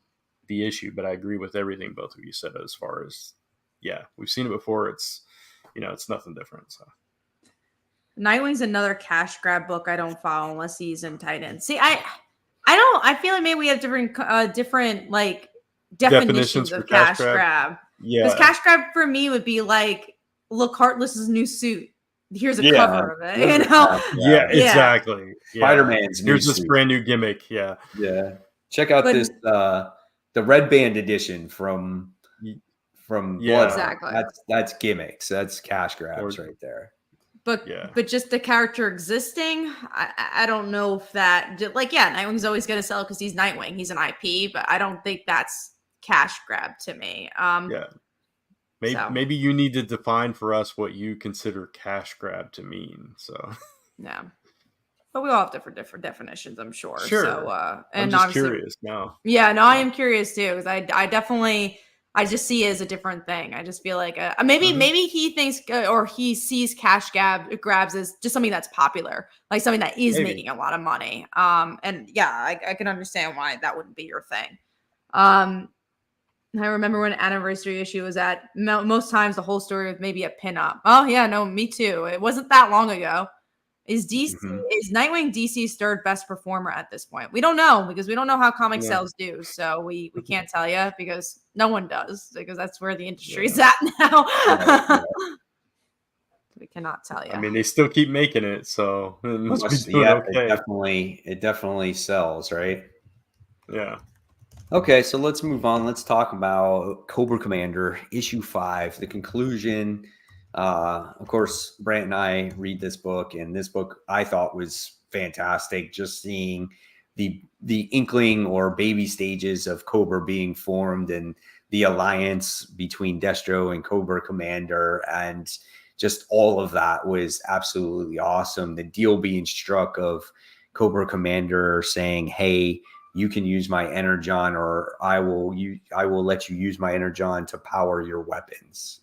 the issue, but I agree with everything both of you said as far as, yeah, we've seen it before. It's, it's nothing different. So Nightwing's another cash grab book I don't follow unless he's in Titan. See, I feel like maybe we have different like definitions for of cash grab. Yeah. Because cash grab for me would be like, look, Heartless's new suit. Here's a cover of it. Yeah, exactly. Spider-Man's new Here's this suit. brand new gimmick. Yeah. Yeah. Check out this the Red Band edition from Blood. Exactly. That's gimmicks. That's cash grabs right there. But just the character existing, I don't know if that Nightwing's always going to sell because he's Nightwing. He's an IP, but I don't think that's cash grab to me. Maybe you need to define for us what you consider cash grab to mean. So yeah, but we all have different definitions, I'm sure. Sure. So I'm just curious now. Yeah, no, I am curious too because I definitely. I just see it as a different thing. I just feel like maybe he thinks or he sees cash grabs as just something that's popular, like something that is making a lot of money. And yeah, I can understand why that wouldn't be your thing. I remember when Anniversary issue was at most times the whole story was maybe a pinup. Oh yeah, no, me too. It wasn't that long ago. Is Nightwing DC's third best performer at this point? We don't know because we don't know how comic sales do. So we can't tell you because no one does because that's where the industry's at now. We cannot tell you. I mean, they still keep making it, so it must be doing okay. It definitely sells, right? Yeah. Okay, so let's move on. Let's talk about Cobra Commander issue 5, the conclusion. Of course, Brant and I read this book, and this book I thought was fantastic. Just seeing the inkling or baby stages of Cobra being formed and the alliance between Destro and Cobra Commander, and just all of that was absolutely awesome. The deal being struck of Cobra Commander saying, "Hey, you can use my Energon, or I will let you use my Energon to power your weapons."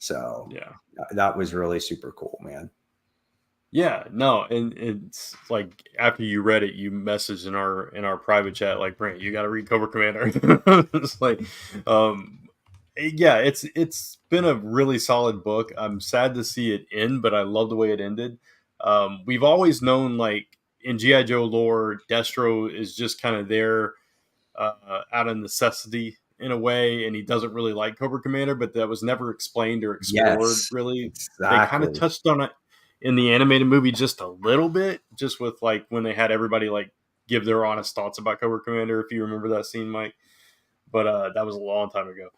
So yeah, that was really super cool, man. Yeah, no, and it's like after you read it, you messaged in our private chat like, "Brent, you got to read Cobra Commander." It's like, yeah, it's been a really solid book. I'm sad to see it end, but I love the way it ended. We've always known, like in GI Joe lore, Destro is just kind of there out of necessity in a way, and he doesn't really like Cobra Commander, but that was never explained or explored Yes, really. They kind of exactly. touched on it in the animated movie just a little bit, just with like when they had everybody like give their honest thoughts about Cobra Commander, if you remember that scene, Mike. But that was a long time ago.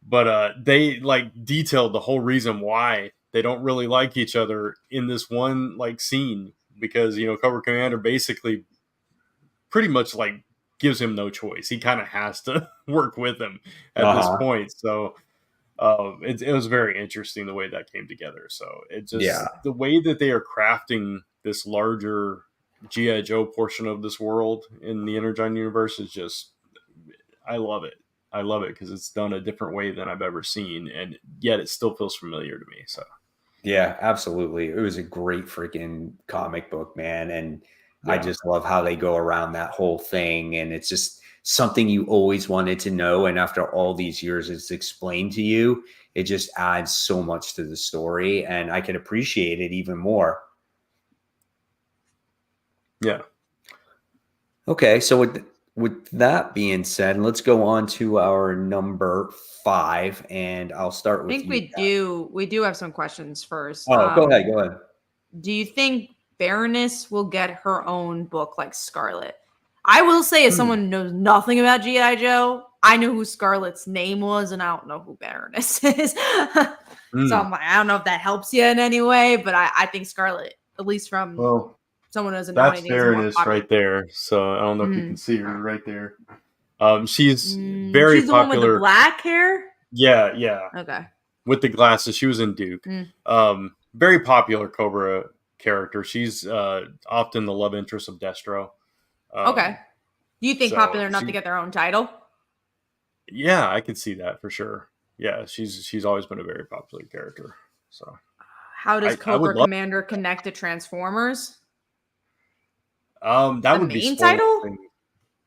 But they like detailed the whole reason why they don't really like each other in this one like scene, because Cobra Commander basically pretty much like gives him no choice. He kind of has to work with him at this Uh-huh. point. So it was very interesting the way that came together. So it Yeah. just the way that they are crafting this larger G.I. Joe portion of this world in the Energon universe is just, I love it. I love it because it's done a different way than I've ever seen, and yet it still feels familiar to me. So Yeah, absolutely. It was a great freaking comic book, man. And I yeah, just love how they go around that whole thing. And it's just something you always wanted to know. And after all these years, it's explained to you. It just adds so much to the story. And I can appreciate it even more. yeah. Okay. So with that being said, let's go on to our number 5. And I'll start I with think you. we do have some questions first. Oh, go ahead. Go ahead. Do you think Baroness will get her own book like Scarlet? I will say, as someone who knows nothing about G.I. Joe, I know who Scarlet's name was, and I don't know who Baroness is. So I'm like, I don't know if that helps you in any way, but I think Scarlet, at least from Well, someone who doesn't know that's anything, is more Baroness popular. right there. So I don't know if you can see her right there. She's very She's the one with the popular. black hair? Yeah, yeah. Okay. With the glasses. She was in Duke. Very popular Cobra character. She's often the love interest of Destro. Okay. Do you think So popular enough to get their own title? yeah, I could see that for sure. Yeah, she's always been a very popular character. So How does I would Cobra love Commander connect to Transformers? that The would be main spoiling title? things.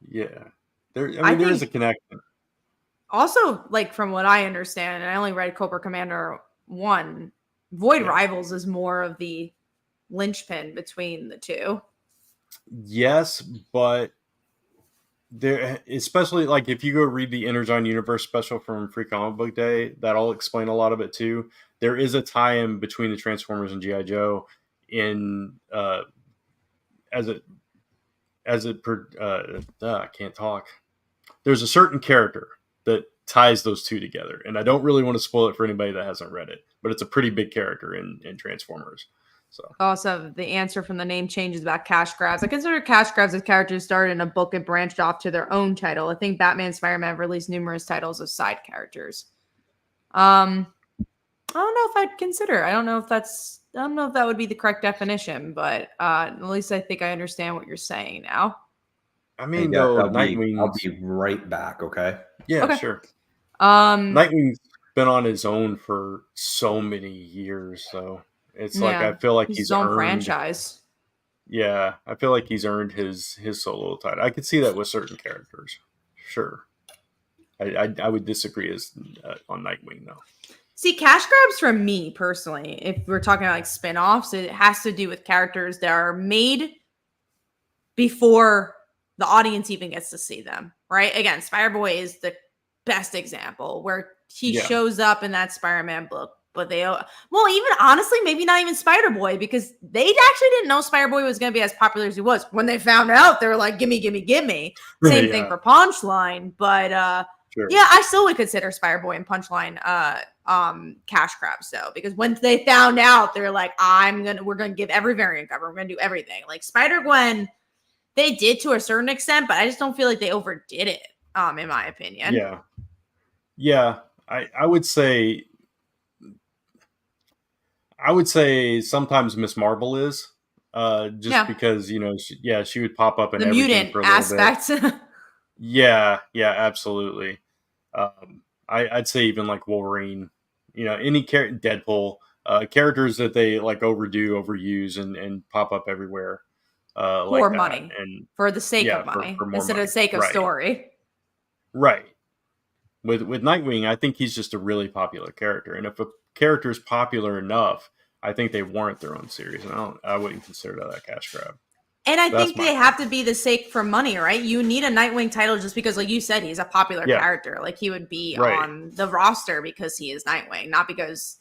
Yeah. There I there is a think connection. also, like from what I understand, and I only read Cobra Commander 1, Void Yeah. Rivals is more of the linchpin between the two. Yes, but there, especially like if you go read the Energon Universe special from Free Comic Book Day, that'll explain a lot of it too. There is a tie-in between the Transformers and GI Joe in as it I can't talk. There's a certain character that ties those two together, and I don't really want to spoil it for anybody that hasn't read it, but it's a pretty big character in Transformers. So Also, the answer from the name changes about cash grabs. I consider cash grabs as characters started in a book and branched off to their own title. I think Batman, Spider-Man have released numerous titles of side characters. I don't know if I'd consider. I don't know if that would be the correct definition, but at least I think I understand what you're saying now. I Hey mean, guys, though, I'll Nightwing's be right back. Okay. yeah, Okay. sure. Um, Nightwing's been on his own for so many years, so it's like I yeah, feel like he's his he's own earned. franchise. Yeah, I feel like he's earned his solo title. I could see that with certain characters. Sure, I would disagree as on Nightwing though. See, cash grabs for me personally, if we're talking about like spin-offs, it has to do with characters that are made before the audience even gets to see them, right? Again, Spider-Boy is the best example where he Yeah. shows up in that Spider-Man book, but even honestly, maybe not even Spider-Boy, because they actually didn't know Spider-Boy was going to be as popular as he was. When they found out, they were like, gimme, gimme, gimme. Same thing Yeah. for Punchline, but Sure. yeah, I still would consider Spider-Boy and Punchline cash grabs though, because when they found out, they're like, we're gonna give every variant cover, we're gonna do everything. Like Spider-Gwen, they did to a certain extent, but I just don't feel like they overdid it, in my opinion. Yeah. I would say sometimes Miss Marvel is just because she would pop up in The everything mutant for a little aspect. bit. Yeah, absolutely. I'd say even like Wolverine, any Deadpool, characters that they like overuse and pop up everywhere, For like that. money. And For the sake of for money more instead money. of the sake of Right. story. Right. With Nightwing, I think he's just a really popular character, and if a character is popular enough, I think they warrant their own series, and I wouldn't consider that a cash grab. And I That's think they have to be the sake for money, right? You need a Nightwing title just because, like you said, he's a popular character. Like he would be on the roster because he is Nightwing, not because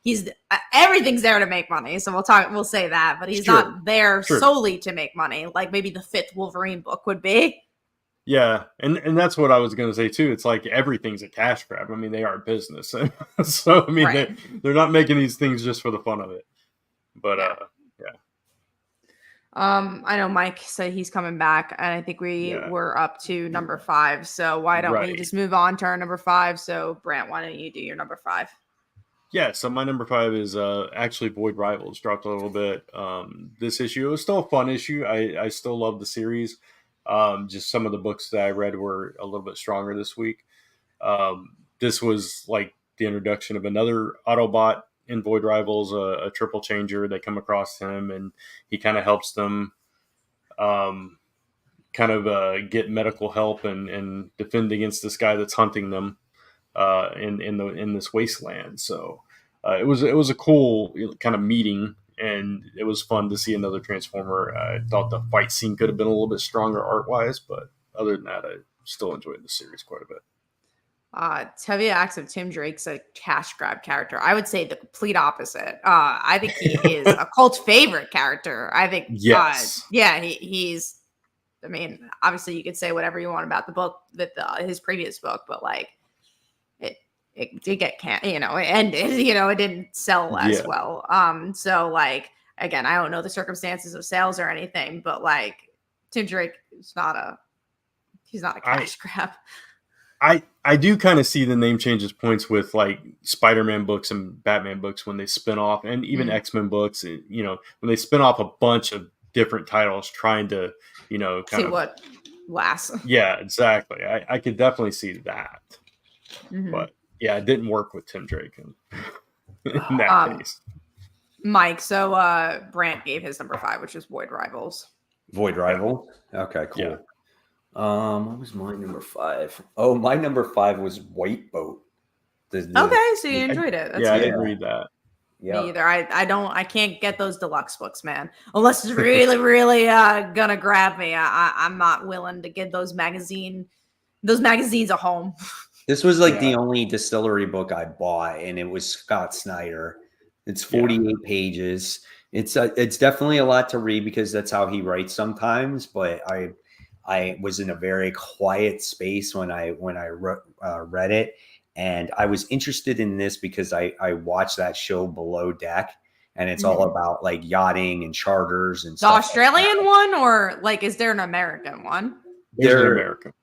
he's everything's there to make money. So we'll say that, but he's not there solely to make money, like maybe the 5th Wolverine book would be. Yeah, and that's what I was going to say too. It's like everything's a cash grab. I mean, they are a business, so I mean they're not making these things just for the fun of it. But I know Mike said he's coming back, and I think we were up to number 5. So why don't we just move on to our number 5? So Brant, why don't you do your number 5? Yeah, so my number 5 is actually Void Rivals. Dropped a little bit this issue. It was still a fun issue. I still love the series. Just some of the books that I read were a little bit stronger this week. This was like the introduction of another Autobot in Void Rivals, a triple changer. They come across him, and he kind of helps them get medical help and defend against this guy that's hunting them in this wasteland. So it was a cool kind of meeting, and it was fun to see another Transformer. I thought the fight scene could have been a little bit stronger art wise, but other than that, I still enjoyed the series quite a bit. Tevye acts of Tim Drake's a cash grab character. I would say the complete opposite. I think he is a cult favorite character. I think, he's. I mean, obviously, you could say whatever you want about the book, his previous book, but like, it did get it ended. It didn't sell as well. So like, again, I don't know the circumstances of sales or anything, but like, Tim Drake is not a cash grab. I do kind of see the name changes points with like Spider-Man books and Batman books when they spin off, and even X-Men books, when they spin off a bunch of different titles trying to, see what lasts. Yeah, exactly. I could definitely see that. But yeah, it didn't work with Tim Drake in that case. Mike, so Brant gave his number 5, which is Void Rivals. Void Rival? Okay, cool. Yeah. What was my number 5? Oh, my number 5 was White Boat. So you enjoyed it. That's I didn't read that. Yeah. Me either. I can't get those deluxe books, man. Unless it's really, really gonna grab me. I'm not willing to give those magazines a home. This was like the only distillery book I bought, and it was Scott Snyder. It's 48 pages. It's definitely a lot to read because that's how he writes sometimes. But I was in a very quiet space when I read it, and I was interested in this because I watched that show Below Deck, and it's all about like yachting and charters and the stuff. Australian one, or like, is there an American one? There's an American.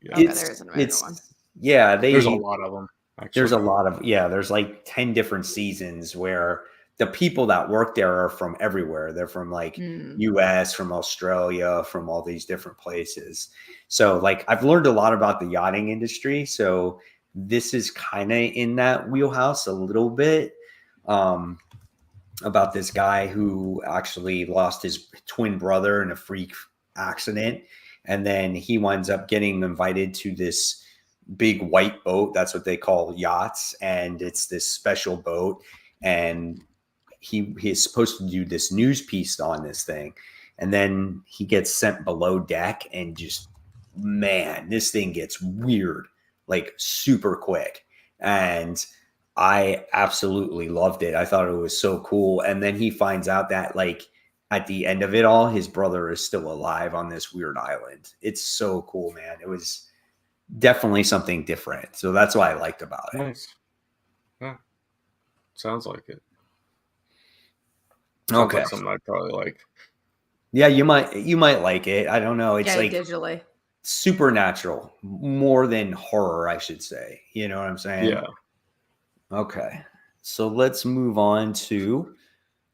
Yeah. Okay, there is an American one. Yeah, there's a lot of them. Actually. There's a lot of there's like 10 different seasons where the people that work there are from everywhere. They're from like US, from Australia, from all these different places. So like I've learned a lot about the yachting industry. So this is kind of in that wheelhouse a little bit, about this guy who actually lost his twin brother in a freak accident. And then he winds up getting invited to this big white boat. That's what they call yachts. And it's this special boat. And he is supposed to do this news piece on this thing. And then he gets sent below deck, and just, man, this thing gets weird, like super quick. And I absolutely loved it. I thought it was so cool. And then he finds out that like at the end of it all, his brother is still alive on this weird island. It's so cool, man. It was definitely something different. So that's what I liked about it. Nice. Yeah. Sounds like it. Okay. Like something I'd probably like. Yeah, you might like it. I don't know. It's like digitally supernatural, more than horror, I should say. You know what I'm saying? Yeah. Okay. So let's move on to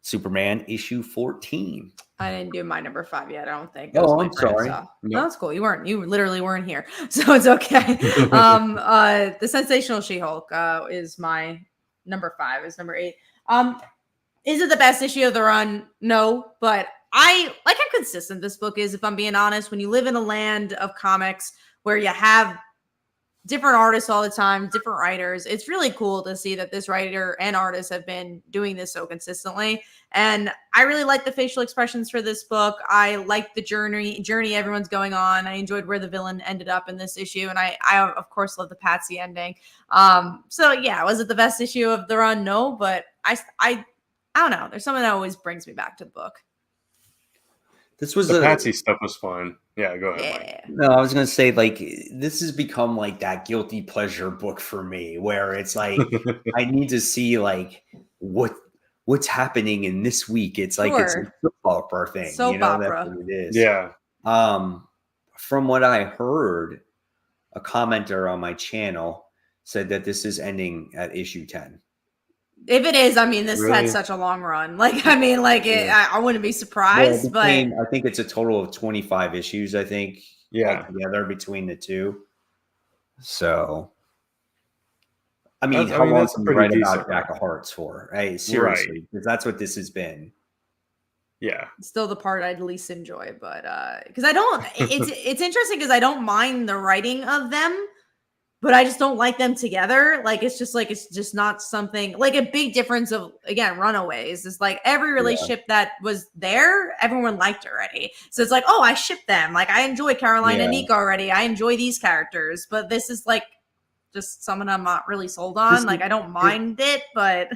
Superman issue 14. I didn't do my number 5 yet. I don't think. I'm sorry. No, that's cool. You literally weren't here, so it's okay. The Sensational She-Hulk is my number 5. Is number 8. Is it the best issue of the run? No, but I like how consistent this book is. If I'm being honest, when you live in a land of comics where you have different artists all the time, different writers. It's really cool to see that this writer and artist have been doing this so consistently. And I really like the facial expressions for this book. I like the journey everyone's going on. I enjoyed where the villain ended up in this issue, and I of course love the Patsy ending. So yeah, was it the best issue of the run? No, but I don't know. There's something that always brings me back to the book. This was The Patsy stuff was fun. Yeah, go ahead, Mike. Yeah. No, I was going to say, like, this has become like that guilty pleasure book for me, where it's like I need to see like what's happening in this week. It's like it's a Sure. soap opera thing, Soap you know, opera. that's what it is. Yeah. From what I heard, a commenter on my channel said that this is ending at issue 10. If it is, I mean, this Really? had such a long run. Like, I mean, like I wouldn't be surprised, but I think it's a total of 25 issues, I think, Yeah. altogether between the two. So, I mean, how long that's can you pretty write decent. about Jack of Hearts for? Hey, seriously, because that's what this has been. Yeah. still the part I'd least enjoy. But because I don't, it's interesting because I don't mind the writing of them, but I just don't like them together. Like it's just not something like a big difference of again Runaways is like every relationship that was there, everyone liked already. So it's like, oh, I ship them. Like I enjoy Caroline and Nico already. I enjoy these characters, but this is like just someone I'm not really sold on. Like I don't mind it, but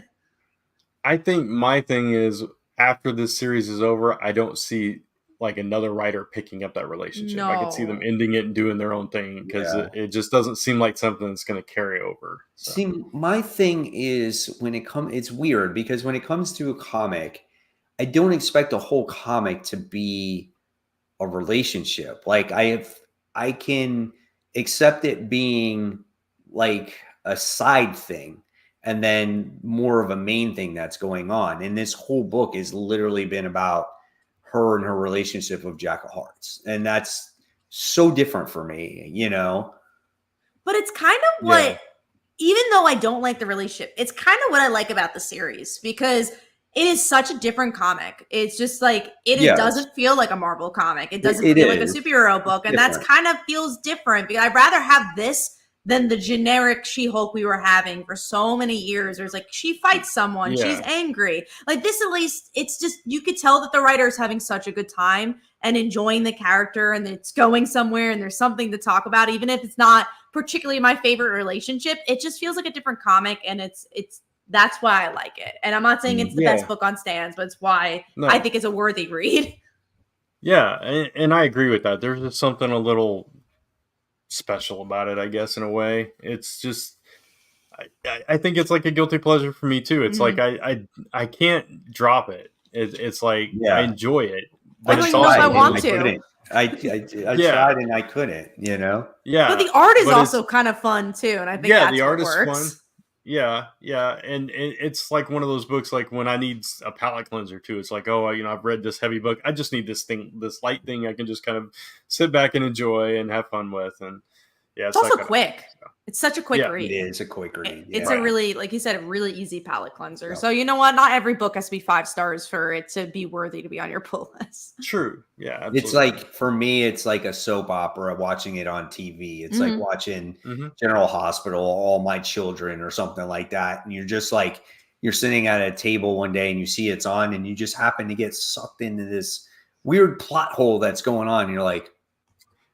I think my thing is after this series is over, I don't see like another writer picking up that relationship. I could see them No. ending it and doing their own thing because it just doesn't seem like something that's going to carry over. So. See, my thing is it's weird because when it comes to a comic, I don't expect a whole comic to be a relationship. Like I can accept it being like a side thing and then more of a main thing that's going on. And this whole book has literally been about her and her relationship with Jack of Hearts. And that's so different for me, you know? But it's kind of what, even though I don't like the relationship, it's kind of what I like about the series because it is such a different comic. It's just like, it doesn't feel like a Marvel comic. It doesn't feel like a superhero book. And that's kind of feels different because I'd rather have this than the generic She-Hulk we were having for so many years. There's like, she fights someone, she's angry. Like this, at least it's just, you could tell that the writer is having such a good time and enjoying the character and it's going somewhere and there's something to talk about. Even if it's not particularly my favorite relationship, it just feels like a different comic. And that's why I like it. And I'm not saying it's the best book on stands, but it's why I think it's a worthy read. Yeah. And I agree with that. There's just something a little special about it, I guess, in a way. It's just I think it's like a guilty pleasure for me too. It's like I can't drop it. It's like I enjoy it, but I it's don't know also if I want to. I tried and I couldn't, you know. Yeah, but the art is also kind of fun too, and I think that's the art what works. is fun. Yeah, and it's like one of those books. Like when I need a palate cleanser too, it's like, oh, I've read this heavy book. I just need this light thing. I can just kind of sit back and enjoy and have fun with. And yeah, it's also quick. It's such a quick read. It is a quick read. It's a really, like you said, a really easy palate cleanser. Yeah. So you know what? Not every book has to be 5 stars for it to be worthy to be on your pull list. True. Yeah. Absolutely. It's like, for me, it's like a soap opera watching it on TV. It's like watching General Hospital, All My Children or something like that. And you're just like, you're sitting at a table one day and you see it's on and you just happen to get sucked into this weird plot hole that's going on. And you're like,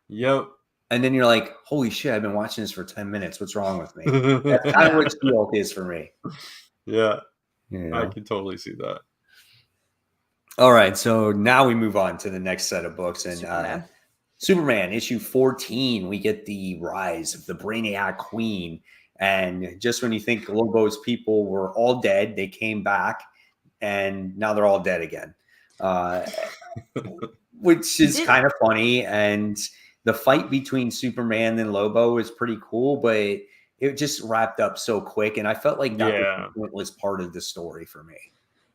yep. And then you're like, holy shit, I've been watching this for 10 minutes. What's wrong with me? That's kind of what She-Hulk is for me. Yeah. I can totally see that. All right. So now we move on to the next set of books. And Superman issue 14, we get the rise of the Brainiac Queen. And just when you think Lobo's people were all dead, they came back and now they're all dead again, which is kind of funny. And the fight between Superman and Lobo is pretty cool, but it just wrapped up so quick. And I felt like that was the pointless part of the story for me.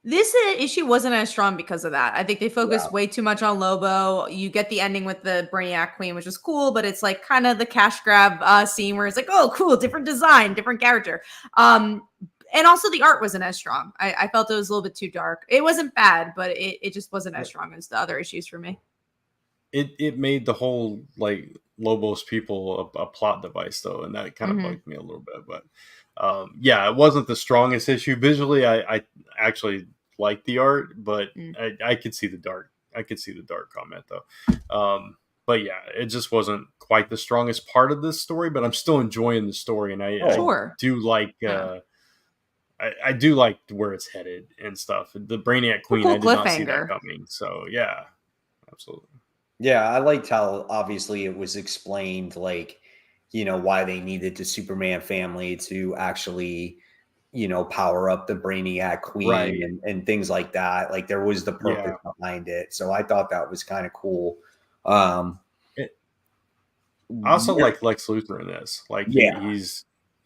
This issue wasn't as strong because of that. I think they focused way too much on Lobo. You get the ending with the Brainiac Queen, which is cool, but it's like kind of the cash grab scene where it's like, oh, cool, different design, different character. And also the art wasn't as strong. I felt it was a little bit too dark. It wasn't bad, but it just wasn't as strong as the other issues for me. It made the whole like Lobos people a plot device though, and that kind of Mhm. bugged me a little bit. But yeah, it wasn't the strongest issue visually. I actually liked the art, but Mm. I could see the dark. I could see the dark comment though. But yeah, it just wasn't quite the strongest part of this story. But I'm still enjoying the story, and I Oh, Sure. do like. Yeah. I do like where it's headed and stuff. The Brainiac A Queen, cool I did not see that cliffhanger. coming. So yeah, absolutely. yeah, I liked how obviously it was explained, like, why they needed the Superman family to actually, power up the Brainiac Queen Right. and things like that. Like there was the purpose Yeah. behind it. So I thought that was kind of cool. Um, I also yeah, like Lex Luthor in this. Like yeah.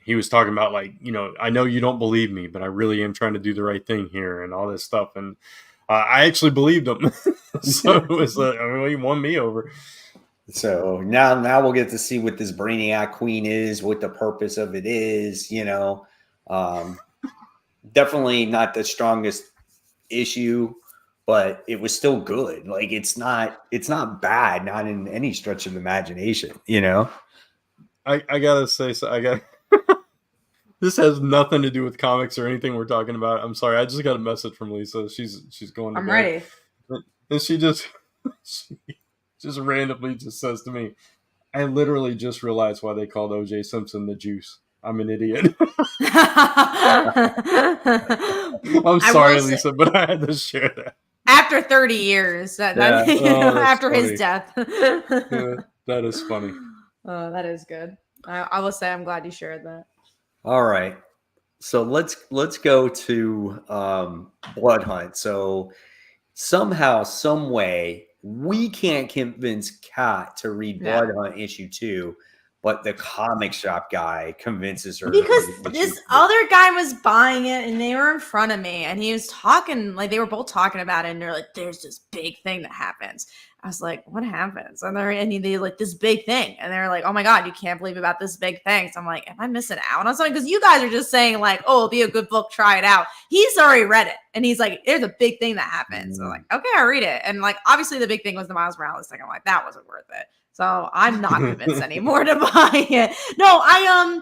he was talking about like, I know you don't believe me, but I really am trying to do the right thing here and all this stuff. And I actually believed him. So it was he won me over. So now we'll get to see what this Brainiac Queen is, what the purpose of it is. Um, Definitely not the strongest issue, but it was still good. Like it's not bad, not in any stretch of the imagination. I gotta say, so I got this has nothing to do with comics or anything we're talking about. I'm sorry, I just got a message from Lisa. She's going to I'm bed, ready. and she just she just randomly just says to me, "I literally just realized why they called O.J. Simpson the Juice. I'm an idiot." I'm I will sorry, say, Lisa, but I had to share that. after 30 years, Yeah. Oh, that's after his funny. death. Yeah, that is funny. Oh, that is good. I will say I'm glad you shared that. All right. So let's go to Blood Hunt. So somehow, some way, we can't convince Kat to read Yeah. Blood Hunt issue 2, but the comic shop guy convinces her to Because read issue this 2. other guy was buying it and they were in front of me and he was talking, like they were both talking about it and they're like, there's this big thing that happens. I was like, what happens? And they like this big thing. And they're like, oh my God, you can't believe about this big thing. So I'm like, am I missing out on something? Because you guys are just saying like, oh, it'll be a good book, try it out. He's already read it. And he's like, there's a big thing that happens. So I'm like, okay, I'll read it. And like, obviously the big thing was the Miles Morales thing. I'm like, that wasn't worth it. So I'm not convinced anymore to buy it. No, I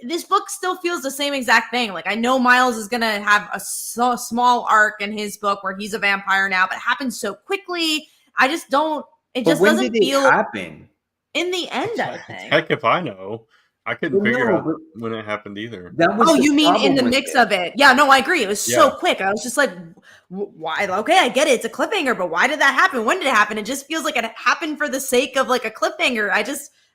this book still feels the same exact thing. Like I know Miles is gonna have a small arc in his book where he's a vampire now, but it happens so quickly. I just don't. It But just when doesn't did it feel happen? in the end. I think. Heck if I know. I couldn't Well, figure no, out but when it happened either. that was Oh, the you mean in problem the with mix it. of it? Yeah, no, I agree. It was so Yeah. quick. I was just like, why? Okay, I get it. It's a cliffhanger, but why did that happen? When did it happen? It just feels like it happened for the sake of like a cliffhanger. I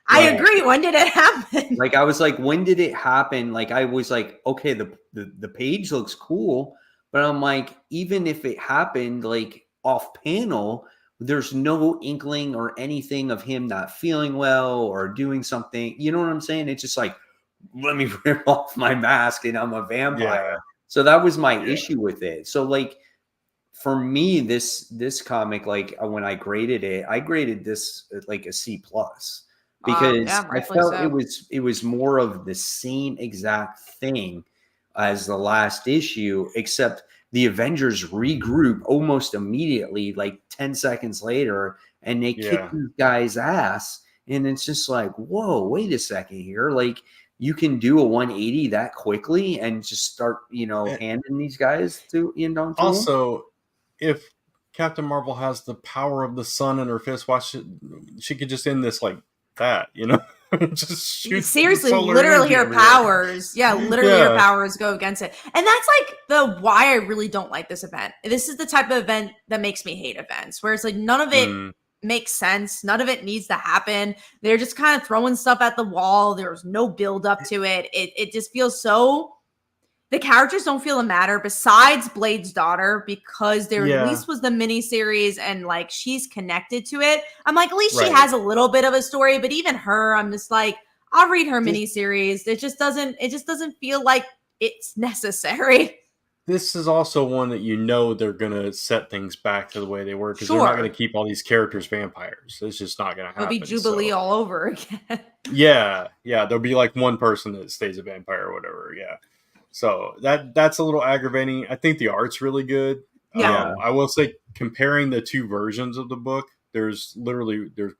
Right. agree. When did it happen? Like I was like, when did it happen? Like I was like, okay, the page looks cool, but I'm like, even if it happened like off panel, there's no inkling or anything of him not feeling well or doing something. You know what I'm saying? It's just like, let me rip off my mask and I'm a vampire. Yeah. So that was my Yeah. issue with it. So like for me, this comic, like when I graded it, I graded this at like a C+ because Yeah, I rightfully felt so. it was more of the same exact thing as the last issue, except the Avengers regroup almost immediately, like 10 seconds later, and they kick Yeah. these guys' ass. And it's just like, whoa, wait a second here. Like you can do a 180 that quickly and just start, And handing these guys to to them. also, if Captain Marvel has the power of the sun in her fist, why she could just end this like that, just shoot Seriously, solar literally energy her everywhere. powers. Yeah, literally her Yeah. powers go against it. And that's like the why I really don't like this event. This is the type of event that makes me hate events, where it's like none of it Mm, makes sense. None of it needs to happen. They're just kind of throwing stuff at the wall. There's no build up to it. It just feels so the characters don't feel a matter besides Blade's daughter because there at yeah. least was the miniseries and like she's connected to it. I'm like, at least she Right. has a little bit of a story, but even her, I'm just like, I'll read her This- miniseries. It just doesn't feel like it's necessary. This is also one that they're gonna set things back to the way they were because they're not Sure. gonna keep all these characters vampires. It's just not gonna It'll be happen. Jubilee So all over again. yeah, there'll be like one person that stays a vampire or whatever. Yeah. So that's a little aggravating. I think the art's really good. Yeah. Yeah. I will say comparing the two versions of the book, there's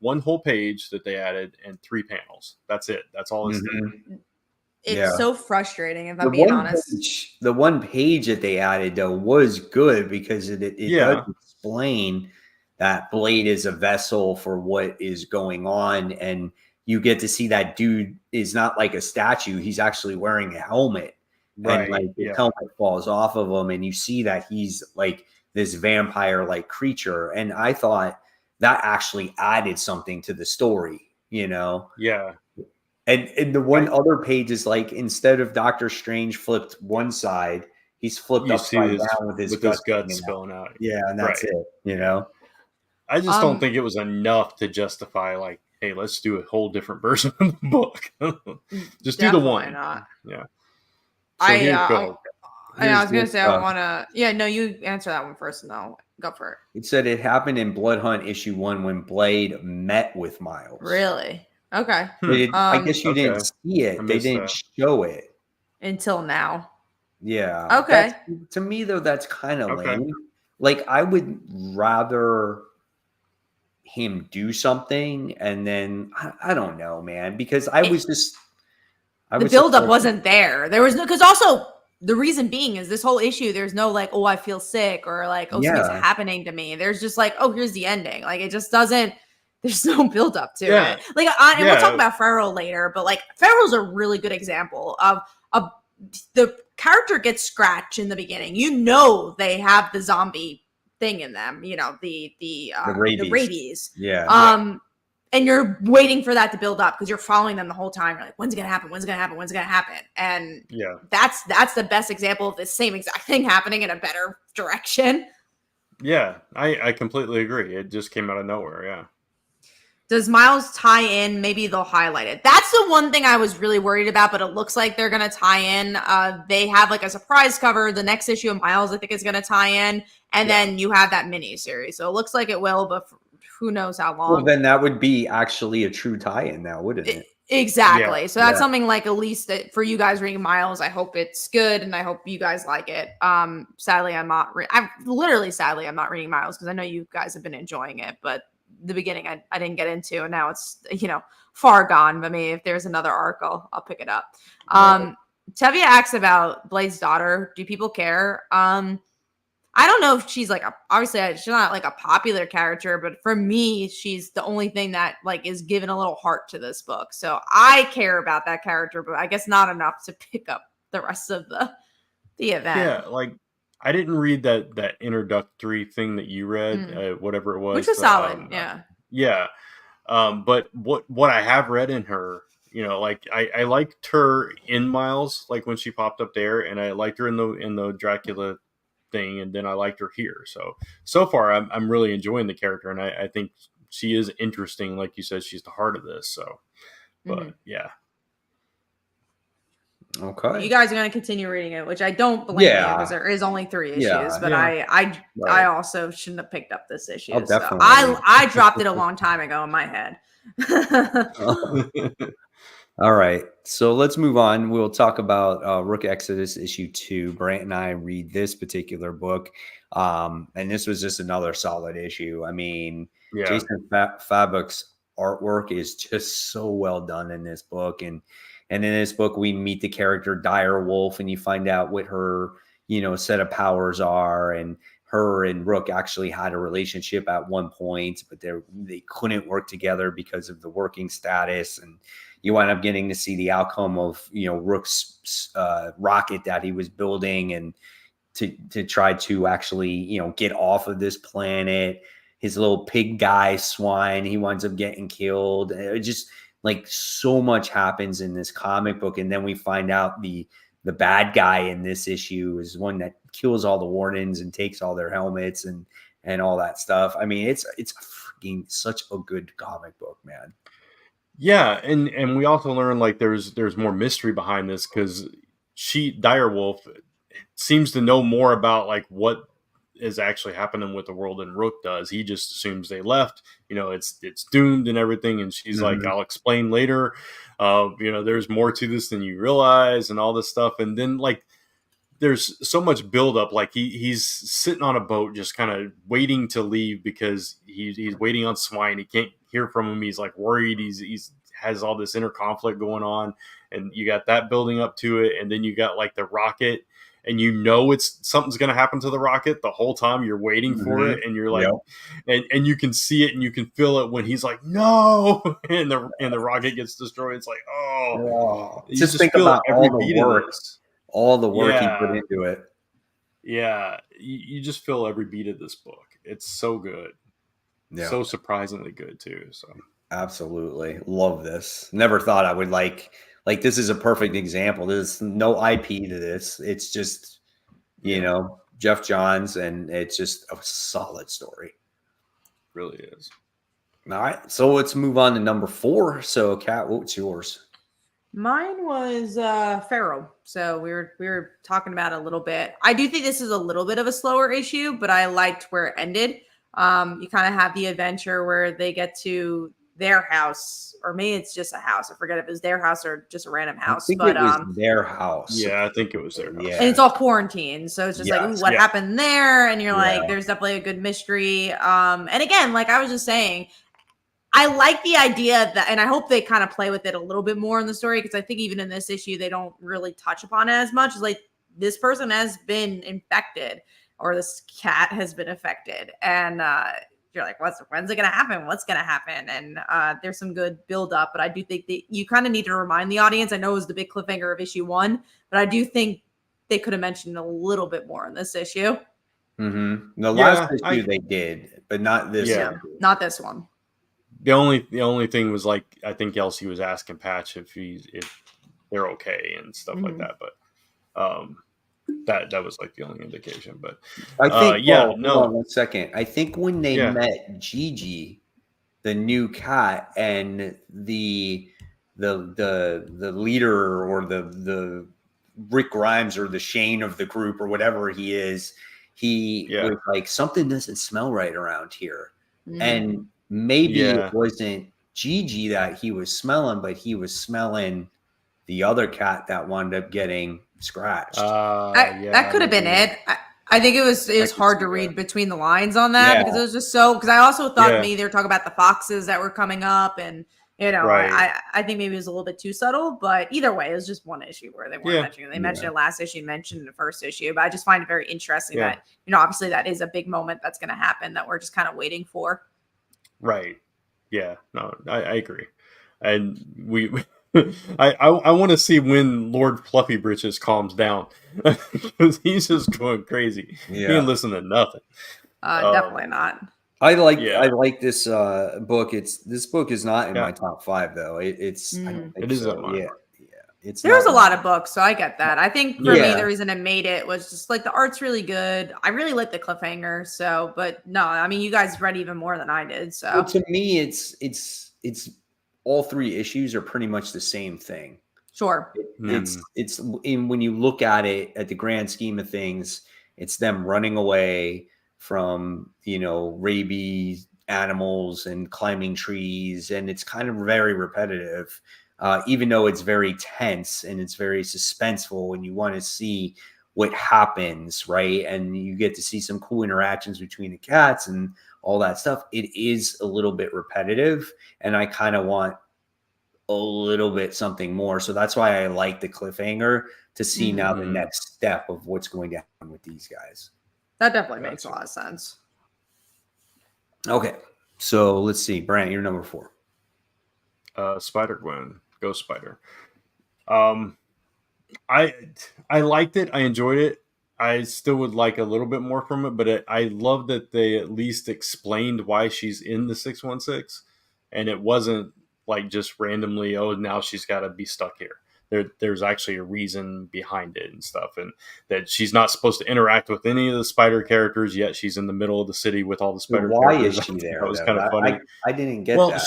one whole page that they added and 3 panels. That's it. That's all it's there. It's so frustrating, if I'm being honest. The one page that they added though was good because it does explain that Blade is a vessel for what is going on, and you get to see that dude is not like a statue. He's actually wearing a helmet, and like the helmet falls off of him, and you see that he's like this vampire-like creature. And I thought that actually added something to the story, you know? Yeah. And the one other page is like, instead of Doctor Strange flipped one side, he's flipped upside down with his guts spilling out. Yeah, and that's it, you know? I just don't think it was enough to justify, like, hey, let's do a whole different version of the book. Just do the one. Not. Yeah. So I was going to say, I want to... Yeah, no, you answer that one first, and I'll go for it. It said it happened in Blood Hunt issue 1 when Blade met with Miles. Really? Okay. I guess you didn't see it. They didn't show it. Until now. Yeah. Okay. To me, though, that's kind of lame. Like, I would rather him do something, and then, I don't know, man, because the buildup wasn't there. There was no... Because also... The reason being is this whole issue, there's no like, oh, I feel sick, or like, oh, something's happening to me. There's just like, oh, here's the ending. Like, it just doesn't, there's no build up to it. Like, and we'll talk about Feral later, but like, Feral's a really good example of the character gets scratched in the beginning. You know, they have the zombie thing in them, you know, the rabies. Yeah. And you're waiting for that to build up because you're following them the whole time. You're like, when's it gonna happen? When's it gonna happen? When's it gonna happen? And that's the best example of the same exact thing happening in a better direction. Yeah, I completely agree. It just came out of nowhere. Yeah. Does Miles tie in? Maybe they'll highlight it. That's the one thing I was really worried about, but it looks like they're gonna tie in. They have like a surprise cover. The next issue of Miles, I think, is gonna tie in, and then you have that mini series. So it looks like it will, but who knows how long. Well, then that would be actually a true tie-in now, wouldn't it? Exactly. Yeah. So that's something like, at least that for you guys reading Miles, I hope it's good, and I hope you guys like it. Sadly, I'm not reading Miles because I know you guys have been enjoying it, but the beginning I didn't get into, and now it's, you know, far gone. But maybe if there's another arc, I'll pick it up. Tevia asks about Blade's daughter. Do people care? I don't know if she's like obviously she's not like a popular character, but for me, she's the only thing that like is given a little heart to this book. So I care about that character, but I guess not enough to pick up the rest of the event. Yeah, like I didn't read that introductory thing that you read, whatever it was, which was solid. But what I have read in her, you know, like I liked her in Miles, like when she popped up there, and I liked her in the Dracula thing, and then I liked her here. So far I'm really enjoying the character, and I think she is interesting. Like you said, she's the heart of this. So, but yeah. Okay. You guys are going to continue reading it, which I don't blame you because there is only 3 issues, but I also shouldn't have picked up this issue. So I dropped it a long time ago in my head. All right. So let's move on. We'll talk about Rook Exodus issue 2. Brant and I read this particular book. And this was just another solid issue. I mean, Jason Fabok's artwork is just so well done in this book. And in this book, we meet the character Dire Wolf, and you find out what her, you know, set of powers are. And her and Rook actually had a relationship at one point, but they couldn't work together because of the working status. And you wind up getting to see the outcome of, you know, Rook's rocket that he was building, and to try to actually, you know, get off of this planet. His little pig guy swine, he winds up getting killed. It just like so much happens in this comic book. And then we find out the bad guy in this issue is one that kills all the wardens and takes all their helmets and all that stuff. I mean, it's freaking such a good comic book, man. Yeah, and we also learn like there's more mystery behind this, because Dire Wolf seems to know more about like what is actually happening with the world than Rook does. He just assumes they left, you know, it's doomed and everything, and she's like, I'll explain later. You know, there's more to this than you realize, and all this stuff. And then like there's so much buildup. Like he's sitting on a boat, just kind of waiting to leave because he's waiting on Swine. He can't hear from him. He's like worried. He's has all this inner conflict going on, and you got that building up to it, and then you got like the rocket, and you know it's something's going to happen to the rocket the whole time. You're waiting for it, and you're like, and you can see it and you can feel it when he's like, no, and the rocket gets destroyed. It's like, oh, you just think about every beat of this. All the work he put into it. Yeah, you just feel every beat of this book. It's so good. Yeah. So surprisingly good too. So absolutely love this. Never thought I would like this is a perfect example. There's no IP to this. It's just, you know, Jeff Johns, and it's just a solid story. Really is. All right. So let's move on to number 4. So Kat, what's yours? Mine was Pharaoh. So we were talking about it a little bit. I do think this is a little bit of a slower issue, but I liked where it ended. You kind of have the adventure where they get to their house, or maybe it's just a house. I forget if it was their house or just a random house. I think it was their house. Yeah, I think it was their house. And it's all quarantined. So it's just like, ooh, what happened there? And you're like, there's definitely a good mystery. And again, like I was just saying, I like the idea that, and I hope they kind of play with it a little bit more in the story, because I think even in this issue, they don't really touch upon it as much. It's like, this person has been infected, or this cat has been affected. And you're like, when's it going to happen? What's going to happen? And there's some good build up, but I do think that you kind of need to remind the audience. I know it was the big cliffhanger of issue 1, but I do think they could have mentioned a little bit more in this issue. Mm-hmm. The last issue they did, but not this one. Not this one. The only thing was, like, I think Elsie was asking Patch if they're okay and stuff like that, but that was like the only indication. But I think hold on 1 second. I think when they met Gigi, the new cat, and the leader, or the Rick Grimes, or the Shane of the group, or whatever he is, he was like, something doesn't smell right around here. And maybe it wasn't Gigi that he was smelling, but he was smelling the other cat that wound up getting scratched. That could have been it. I think it was hard to read between the lines on that, because it was just so, because I also thought maybe they were talking about the foxes that were coming up, and you know, I think maybe it was a little bit too subtle, but either way, it was just one issue where they weren't mentioning it. They mentioned it last issue, mentioned in the first issue, but I just find it very interesting that, you know, obviously that is a big moment that's going to happen that we're just kind of waiting for. Right. Yeah. No, I agree. And I want to see when Lord Fluffy Britches calms down, because he's just going crazy. He didn't listen to nothing. Definitely not. I like this book. This book is not in my top 5 though. I don't think it is on mine. There's a lot of books, so I get that. I think for me, the reason it made it was just like the art's really good. I really like the cliffhanger. So, but no, I mean, you guys read even more than I did. So to me, it's all 3 issues are pretty much the same thing. Sure. It's when you look at it at the grand scheme of things, it's them running away from, you know, rabies animals and climbing trees, and it's kind of very repetitive. Even though it's very tense and it's very suspenseful, and you want to see what happens, right? And you get to see some cool interactions between the cats and all that stuff. It is a little bit repetitive, and I kind of want a little bit something more. So that's why I like the cliffhanger, to see now the next step of what's going to happen with these guys. That definitely makes a lot of sense. Okay, so let's see. Brant, you're number 4. Spider-Gwen. Ghost Spider. I liked it. I enjoyed it. I still would like a little bit more from it, but I love that they at least explained why she's in the 616, and it wasn't like just randomly, oh, now she's got to be stuck here. There's actually a reason behind it and stuff, and that she's not supposed to interact with any of the spider characters, yet she's in the middle of the city with all the spider characters. Why is she there? That was kind of funny. I didn't get that.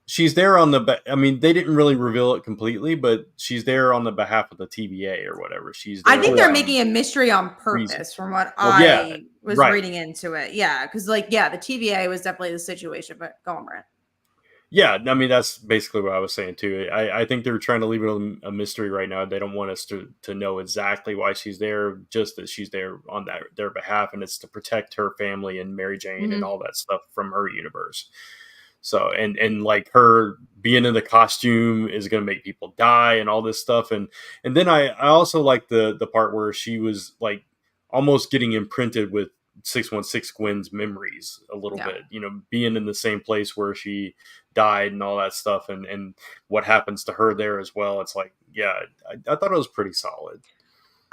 She's there on the. I mean, they didn't really reveal it completely, but she's there on the behalf of the TVA or whatever. She's. I think they're making a mystery on purpose, from what I was reading into it. Yeah, because the TVA was definitely the situation. But go on, Brent. Yeah, I mean that's basically what I was saying too. I think they're trying to leave it a mystery right now. They don't want us to know exactly why she's there, just that she's there on their behalf, and it's to protect her family and Mary Jane and Mhm. all that stuff from her universe. So and like her being in the costume is going to make people die and all this stuff, and then I also like the part where she was like almost getting imprinted with 616 Gwen's memories a little Yeah. bit, being in the same place where she died and all that stuff, and what happens to her there as well. It's like, yeah, I thought it was pretty solid.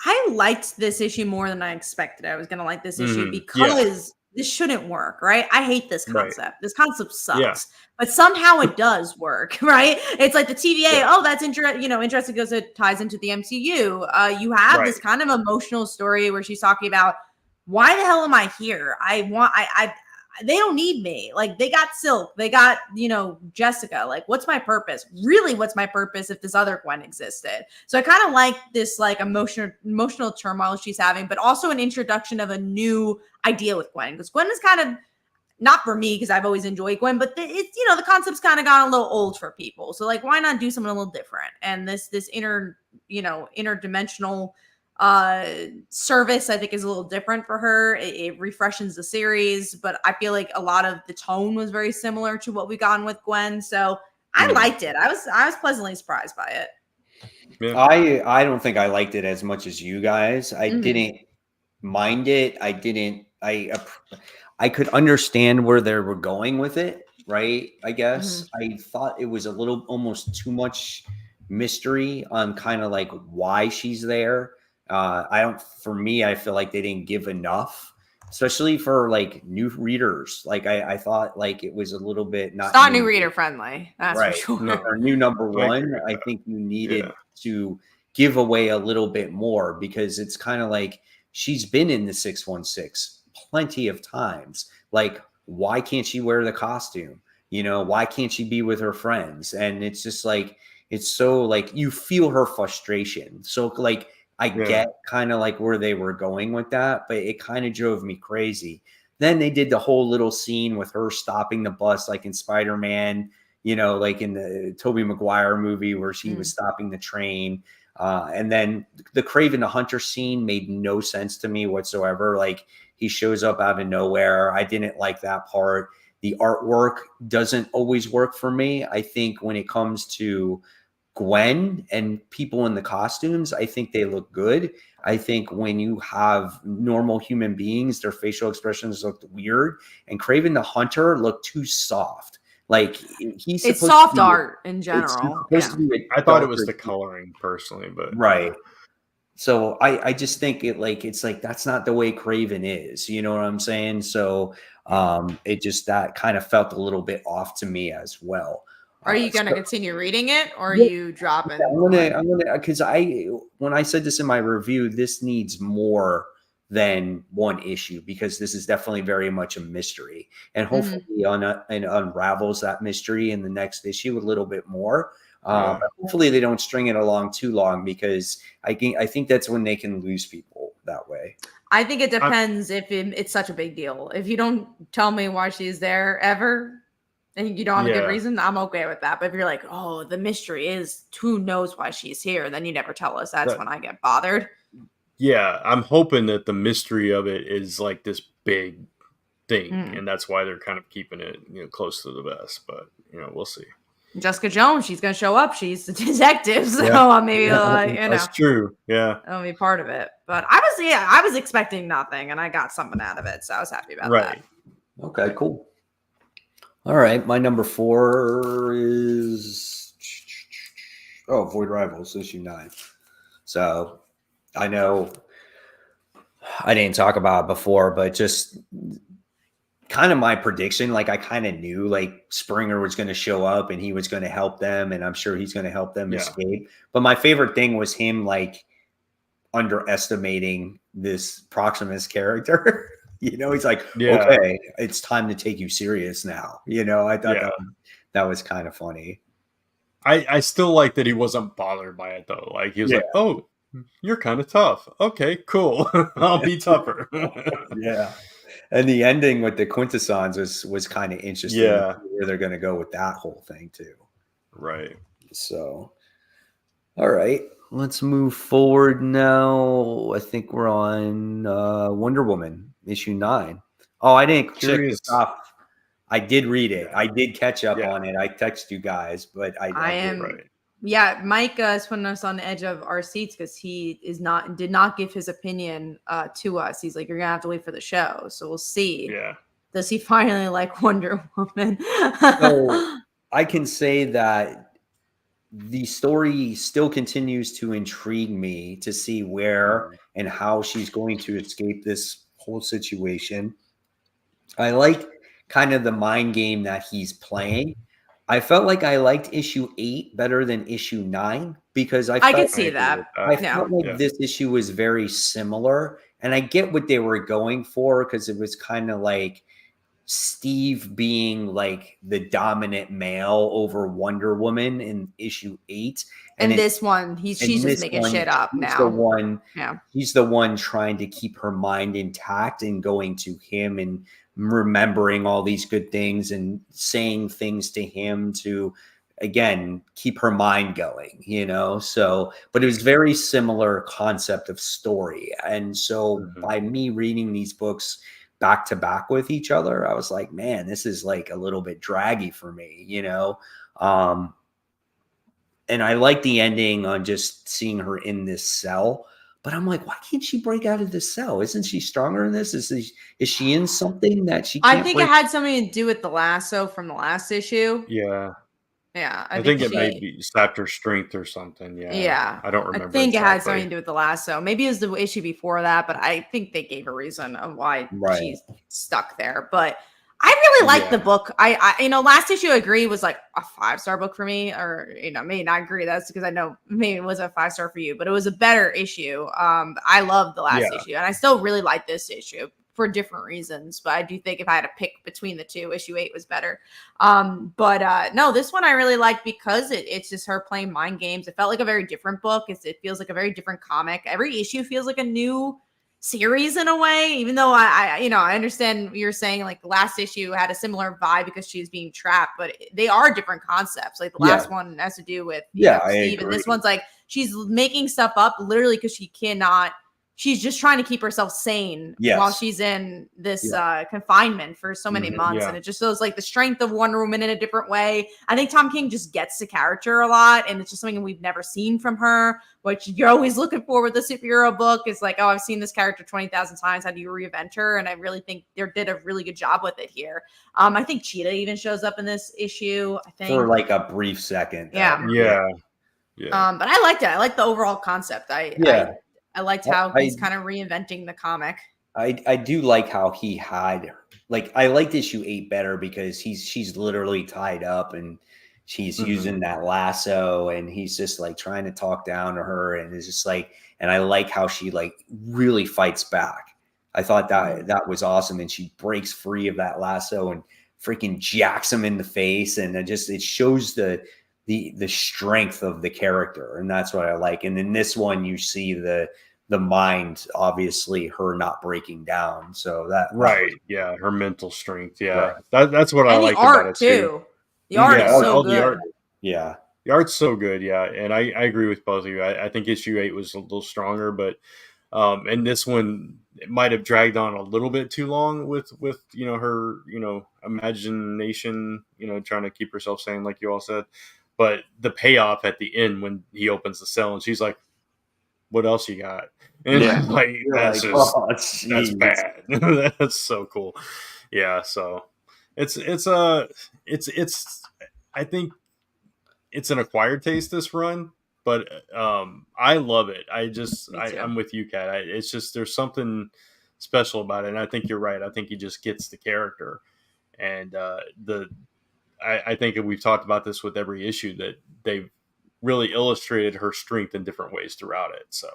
I liked this issue more than I expected I was going to like this issue Yeah, because this shouldn't work, right? I hate this right. concept. This concept Yeah, sucks, but somehow it does work, right? It's like the TVA. yeah, Oh, that's interesting because it ties into the MCU. You have right. this kind of emotional story where she's talking about why the hell am I here? I they don't need me. Like they got Silk, they got, Jessica. Like, what's my purpose? Really, what's my purpose if this other Gwen existed? So I kind of like this like emotional turmoil she's having, but also an introduction of a new idea with Gwen. Because Gwen is kind of not for me because I've always enjoyed Gwen, but it's the concept's kind of gone a little old for people. So like, why not do something a little different? And this interdimensional service I think is a little different for her. It refreshes the series, but I feel like a lot of the tone was very similar to what we got with Gwen. So I Mhm. liked it. I was pleasantly surprised by it. Yeah, I don't think I liked it as much as you guys. I Mhm. didn't mind it. I could understand where they were going with it, right? I guess Mhm. I thought it was a little almost too much mystery on kind of like why she's there. I don't. For me, I feel like they didn't give enough, especially for like new readers. Like I thought like it was a little bit It's not not new new, reader friendly, that's for right? sure. no, For new number I agree one, with I that. think you Yeah, needed to give away a little bit more because it's kind of like she's been in the 616 plenty of times. Like, why can't she wear the costume? Why can't she be with her friends? And it's just like, it's so like you feel her frustration. So, like, I yeah, get kind of like where they were going with that, but it kind of drove me crazy. Then they did the whole little scene with her stopping the bus, like in Spider-Man, like in the Tobey Maguire movie where she was Mm. stopping the train. And then the Craven the Hunter scene made no sense to me whatsoever. Like he shows up out of nowhere. I didn't like that part. The artwork doesn't always work for me. I think when it comes to Gwen and people in the costumes, I think they look good. I think when you have normal human beings, their facial expressions look weird. And Craven the Hunter looked too soft. Like he's It's supposed to soft be, art in he's general. supposed to be a I thought it was darker, the coloring personally, but right? So I just think it's like that's not the way Craven is. You know what I'm saying? So it just that kind of felt a little bit off to me as well. Are you going to So continue reading it or are yeah, you dropping I'm Gwen? gonna because when I said this in my review, this needs more than one issue because this is definitely very much a mystery, and hopefully Mhm. and unravels that mystery in the next issue a little bit more. yeah, But hopefully they don't string it along too long because I think that's when they can lose people that way. I think it I, depends if it's such a big deal. If you don't tell me why she's there ever, and you don't have a good yeah, reason, I'm okay with that. But if you're like, oh, the mystery is who knows why she's here, then you never tell us. That's that, when I get bothered. yeah. I'm hoping that the mystery of it is like this big thing, Mm. and that's why they're kind of keeping it, close to the vest. But we'll see. Jessica Jones, she's gonna show up. She's a detective, so Yeah, maybe that's true. Yeah, that'll be part of it. But I was expecting nothing, and I got something out of it, so I was happy about that. right. Okay, cool. All right, my number 4 is Void Rivals issue 9. So I know I didn't talk about it before, but just kind of my prediction. Like I kind of knew like Springer was going to show up and he was going to help them, and I'm sure he's going to help them Yeah, escape. But my favorite thing was him like underestimating this Proximus character. He's like, yeah, okay, it's time to take you serious now. I thought yeah. that was kind of funny. I still like that he wasn't bothered by it though. Like he was Yeah, like, "Oh, you're kind of tough. Okay, cool. I'll be tougher." yeah. And the ending with the quintessons was kind of interesting. Yeah. Where they're going to go with that whole thing too. Right. So, all right, let's move forward now. I think we're on Wonder Woman issue 9. Oh, I didn't check Curious. this off. I did read it. Yeah. I did catch up Yeah. on it. I text you guys, but I am. Right. Yeah, Mike is putting us on the edge of our seats because he did not give his opinion to us. He's like, you're gonna have to wait for the show, so we'll see. Yeah. Does he finally like Wonder Woman? So I can say that the story still continues to intrigue me to see where and how she's going to escape this whole situation. I like kind of the mind game that he's playing. I felt like I liked issue 8 better than issue 9 because I could see agree that. with I that. felt Yeah. like this issue was very similar, and I get what they were going for because it was kind of like Steve being like the dominant male over Wonder Woman in issue 8, And in this one, she's just this making one, shit up he's now. the one. Yeah. He's the one trying to keep her mind intact and going to him and remembering all these good things and saying things to him to, again, keep her mind going, you know? So, but it was very similar concept of story. And so by me reading these books back to back with each other, I was like, man, this is like a little bit draggy for me, you know? And I like the ending on just seeing her in this cell. But I'm like, why can't she break out of this cell? Isn't she stronger in this? Is she in something that she can't I think break? it had something to do with the lasso from the last issue. Yeah. Yeah. I think it maybe sapped her strength or something. Yeah. Yeah. I don't remember. I think it had exactly. something to do with the lasso. Maybe it was the issue before that, but I think they gave a reason of why she's stuck there. But I really like the book. I last issue I agree was like a 5-star book for me, or maybe not agree. That's because I know maybe it was a 5-star for you, but it was a better issue. I loved the last issue, and I still really like this issue for different reasons. But I do think if I had to pick between the two, issue 8 was better. But no, this one I really liked because it's just her playing mind games. It felt like a very different book. It feels like a very different comic. Every issue feels like a new series in a way, even though I understand you're saying like the last issue had a similar vibe because she was being trapped, but they are different concepts. Like the last one has to do with Steve, and this one's like she's making stuff up literally because she's just trying to keep herself sane while she's in this confinement for so many months. And it just shows like the strength of Wonder Woman in a different way. I think Tom King just gets the character a lot, and it's just something we've never seen from her, which you're always looking for with the superhero book. Is like, oh, I've seen this character 20,000 times. How do you reinvent her? And I really think they did a really good job with it here. I think Cheetah even shows up in this issue. I think for like a brief second. Yeah. But I liked it. I like the overall concept. I liked how he's kind of reinventing the comic. I do like how he had, like, I liked issue 8 better because she's literally tied up and she's using that lasso and he's just like trying to talk down to her, and it's just like, and I like how she like really fights back. I thought that was awesome, and she breaks free of that lasso and freaking jacks him in the face, and it shows the strength of the character, and that's what I like. And in this one, you see the mind, obviously her not breaking down. So that her mental strength. That's what I like about it too. The art is so good. The art's so good. And I agree with both of you. I think issue 8 was a little stronger, but and this one, it might have dragged on a little bit too long with her imagination, trying to keep herself sane, like you all said. But the payoff at the end when he opens the cell and she's like, what else you got? And that's bad. That's so cool. Yeah. So it's I think it's an acquired taste, this run, but I love it. I'm with you, Kat. It's just, there's something special about it. And I think you're right. I think he just gets the character, and I think we've talked about this with every issue, that they've really illustrated her strength in different ways throughout it. So,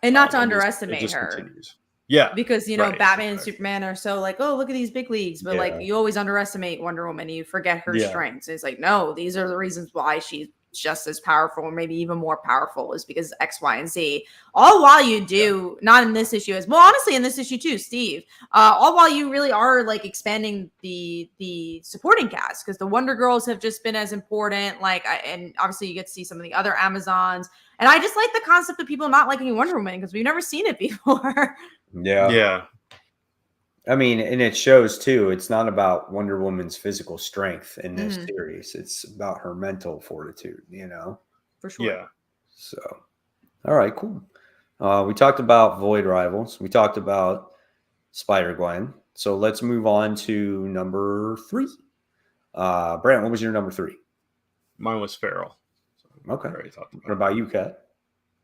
and not to underestimate her. Continues. Yeah, because Batman and Superman are so like, oh, look at these big leagues, but like you always underestimate Wonder Woman. You forget her strengths. It's like, no, these are the reasons why she's just as powerful or maybe even more powerful is because X, Y, and Z. All while you do, not in this issue as well, honestly, in this issue too, Steve, all while you really are like expanding the supporting cast, because the Wonder Girls have just been as important. And obviously you get to see some of the other Amazons. And I just like the concept of people not liking Wonder Woman because we've never seen it before. Yeah. I mean, and it shows too, it's not about Wonder Woman's physical strength in this series. It's about her mental fortitude, For sure. Yeah. So, all right, cool. We talked about Void Rivals. We talked about Spider-Gwen. So let's move on to number 3. Brant, what was your number 3? Mine was Feral. So okay. What about you, Kat?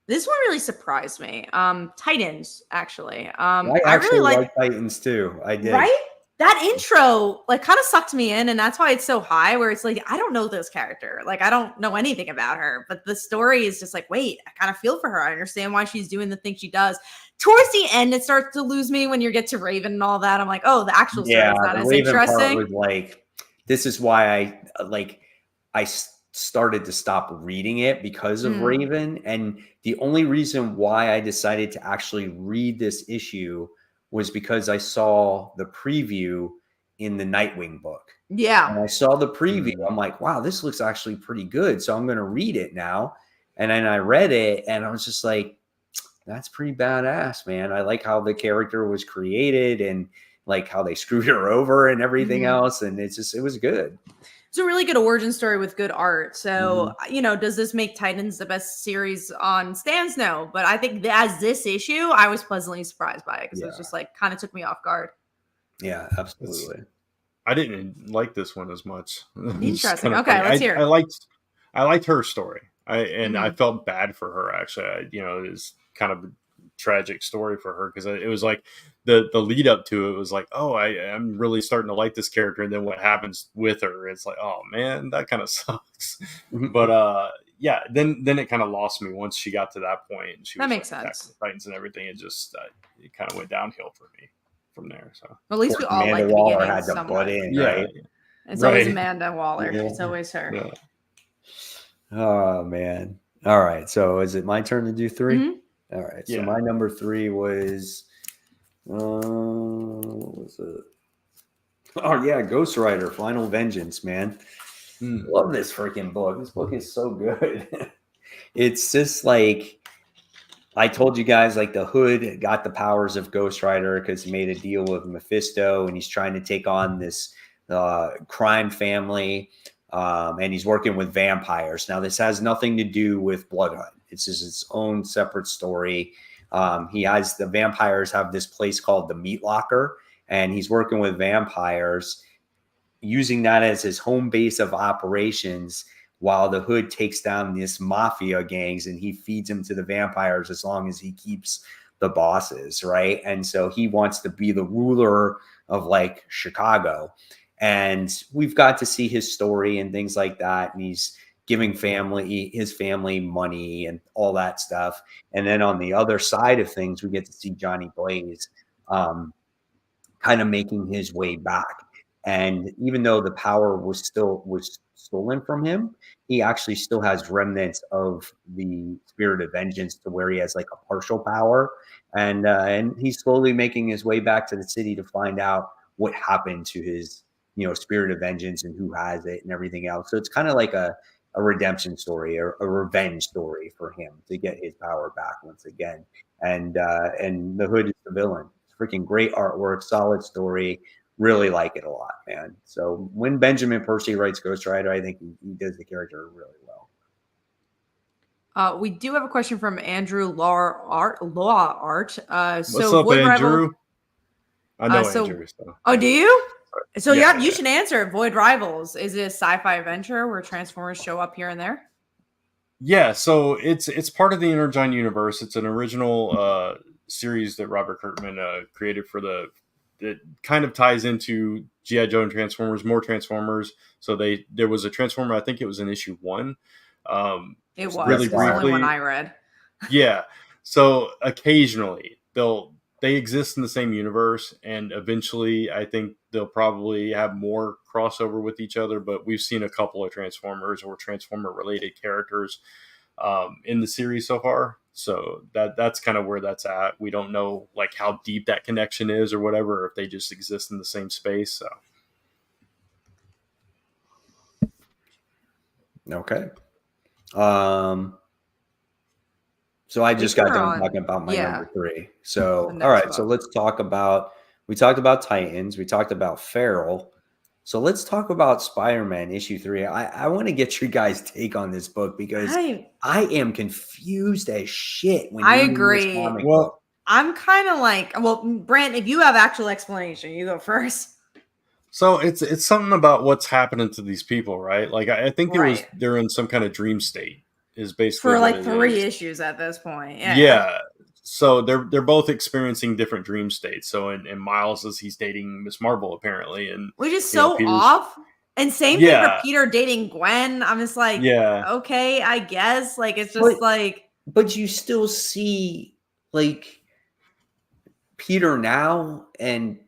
This one really surprised me. Titans, actually. I really like Titans too. I did. Right? That intro kind of sucked me in, and that's why it's so high, where it's like, I don't know this character. I don't know anything about her, but the story is just like, wait, I kind of feel for her. I understand why she's doing the thing she does. Towards the end, it starts to lose me when you get to Raven and all that. I'm like, oh, the actual story is not as Raven interesting. Part was this is why I started to stop reading it because of Raven. And the only reason why I decided to actually read this issue was because I saw the preview in the Nightwing book. Yeah. And I saw the preview. I'm like, wow, this looks actually pretty good. So I'm going to read it now. And then I read it and I was just like, that's pretty badass, man. I like how the character was created and how they screwed her over and everything else. And it was good. It's a really good origin story with good art. So, does this make Titans the best series on Stans? No, but I think as this issue, I was pleasantly surprised by it because it was just kind of took me off guard. Yeah, absolutely. I didn't like this one as much. Interesting. Okay, let's hear it. I liked her story. I felt bad for her, actually. It was kind of a tragic story for her because it was like the lead up to it was like, oh, I'm really starting to like this character, and then what happens with her, it's like, oh man, that kind of sucks. But yeah, then it kind of lost me once she got to that point. And that makes sense. Titans and everything, it just it kind of went downhill for me from there. So at least we all Amanda like the Waller beginning had to butt in, yeah. right? It's always Amanda Waller. Yeah. It's always her. Yeah. Oh man. All right. So is it my turn to do 3? All right. So my number 3 was what was it? Oh yeah, Ghost Rider, Final Vengeance, man. Love this freaking book. This book is so good. It's just I told you guys, the Hood got the powers of Ghost Rider because he made a deal with Mephisto and he's trying to take on this crime family. And he's working with vampires. Now, this has nothing to do with Blood Hunt. It's just its own separate story. The vampires have this place called the Meat Locker, and he's working with vampires, using that as his home base of operations while the Hood takes down this mafia gangs, and he feeds them to the vampires as long as he keeps the bosses, right? And so he wants to be the ruler of Chicago. And we've got to see his story and things like that. And he's giving his family money and all that stuff. And then on the other side of things, we get to see Johnny Blaze kind of making his way back. And even though the power was stolen from him, he actually still has remnants of the spirit of vengeance to where he has a partial power. And he's slowly making his way back to the city to find out what happened to his spirit of vengeance and who has it and everything else. So it's kind of like a redemption story or a revenge story for him to get his power back once again. And the Hood is the villain. It's freaking great artwork, solid story. Really like it a lot, man. So when Benjamin Percy writes Ghost Rider, I think he does the character really well. We do have a question from Andrew Law Art. What's up, Andrew? I know Andrew. So. Oh, do you? So you should answer it. Void Rivals. Is it a sci-fi adventure where Transformers show up here and there? Yeah, so it's part of the Energon universe. It's an original series that Robert Kirkman created that kind of ties into G.I. Joe and Transformers, more Transformers. So there was a Transformer, I think it was in issue 1. It was really the only one I read. Yeah. So occasionally they exist in the same universe, and eventually I think they'll probably have more crossover with each other. But we've seen a couple of Transformers or Transformer related characters in the series so far. So that's kind of where that's at. We don't know like how deep that connection is or whatever, or if they just exist in the same space. So Okay. So I just got done talking about my number 3. So all right, so let's talk about. We talked about Titans. We talked about Feral. So let's talk about Spider-Man issue 3. I want to get your guys' take on this book because I am confused as shit when I reading agree. this comic book. I'm kind of like, well, Brant, if you have actual explanation, you go first. So it's something about what's happening to these people, right? Like I think they're in some kind of dream state. Is basically for like 3 issues at this point. Yeah. So they're both experiencing different dream states. So in Miles as he's dating Miss Marvel apparently, and which is so off. And same thing for Peter dating Gwen. I'm just like, okay, I guess. Like it's just but you still see like Peter now and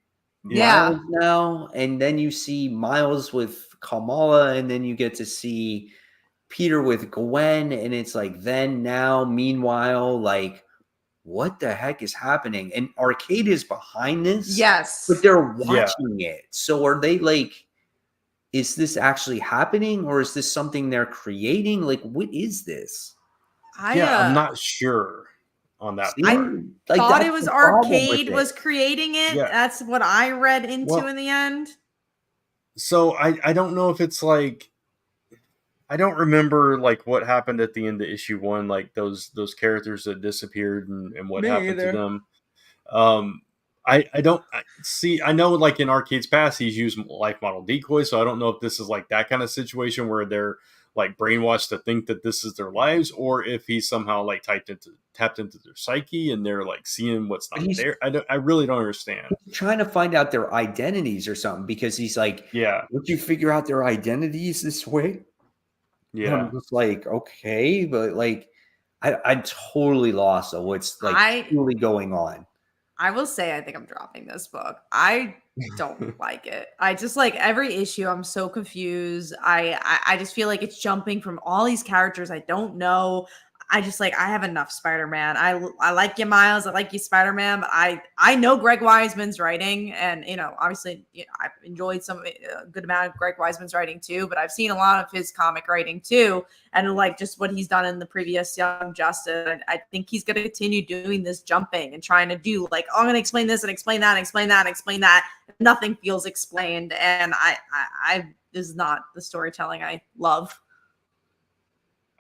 Miles now, and then you see Miles with Kamala, and then you get to see Peter with Gwen, and it's like then now meanwhile, like what the heck is happening? And Arcade is behind this, but they're watching it. So are they like, is this actually happening, or is this something they're creating? Like, what is this? I'm not sure on that part. I thought it was Arcade was creating it. That's what I read into in the end. So I don't know if it's like, I don't remember like what happened at the end of issue 1, like those characters that disappeared and what happened to them. I don't see. I know like in Arcade's past, he's used life model decoys, so I don't know if this is like that kind of situation where they're like brainwashed to think that this is their lives, or if he's somehow like tapped into their psyche and they're like seeing what's not there. I really don't understand. He's trying to find out their identities or something, because he's like, would you figure out their identities this way? Yeah. I'm just like, okay, but like I'm totally lost of what's like truly going on. I will say I think I'm dropping this book. I don't like it. I just like every issue I'm so confused. I just feel like it's jumping from all these characters I don't know. I just like I have enough Spider-Man. I like you, Miles. I like you, Spider-Man. But I know Greg Weisman's writing, and obviously I've enjoyed a good amount of Greg Weisman's writing too. But I've seen a lot of his comic writing too, and like just what he's done in the previous Young Justice. And I think he's going to continue doing this jumping and trying to do like, oh, I'm going to explain this and explain that, and explain that, and explain that. Nothing feels explained, and I this is not the storytelling I love.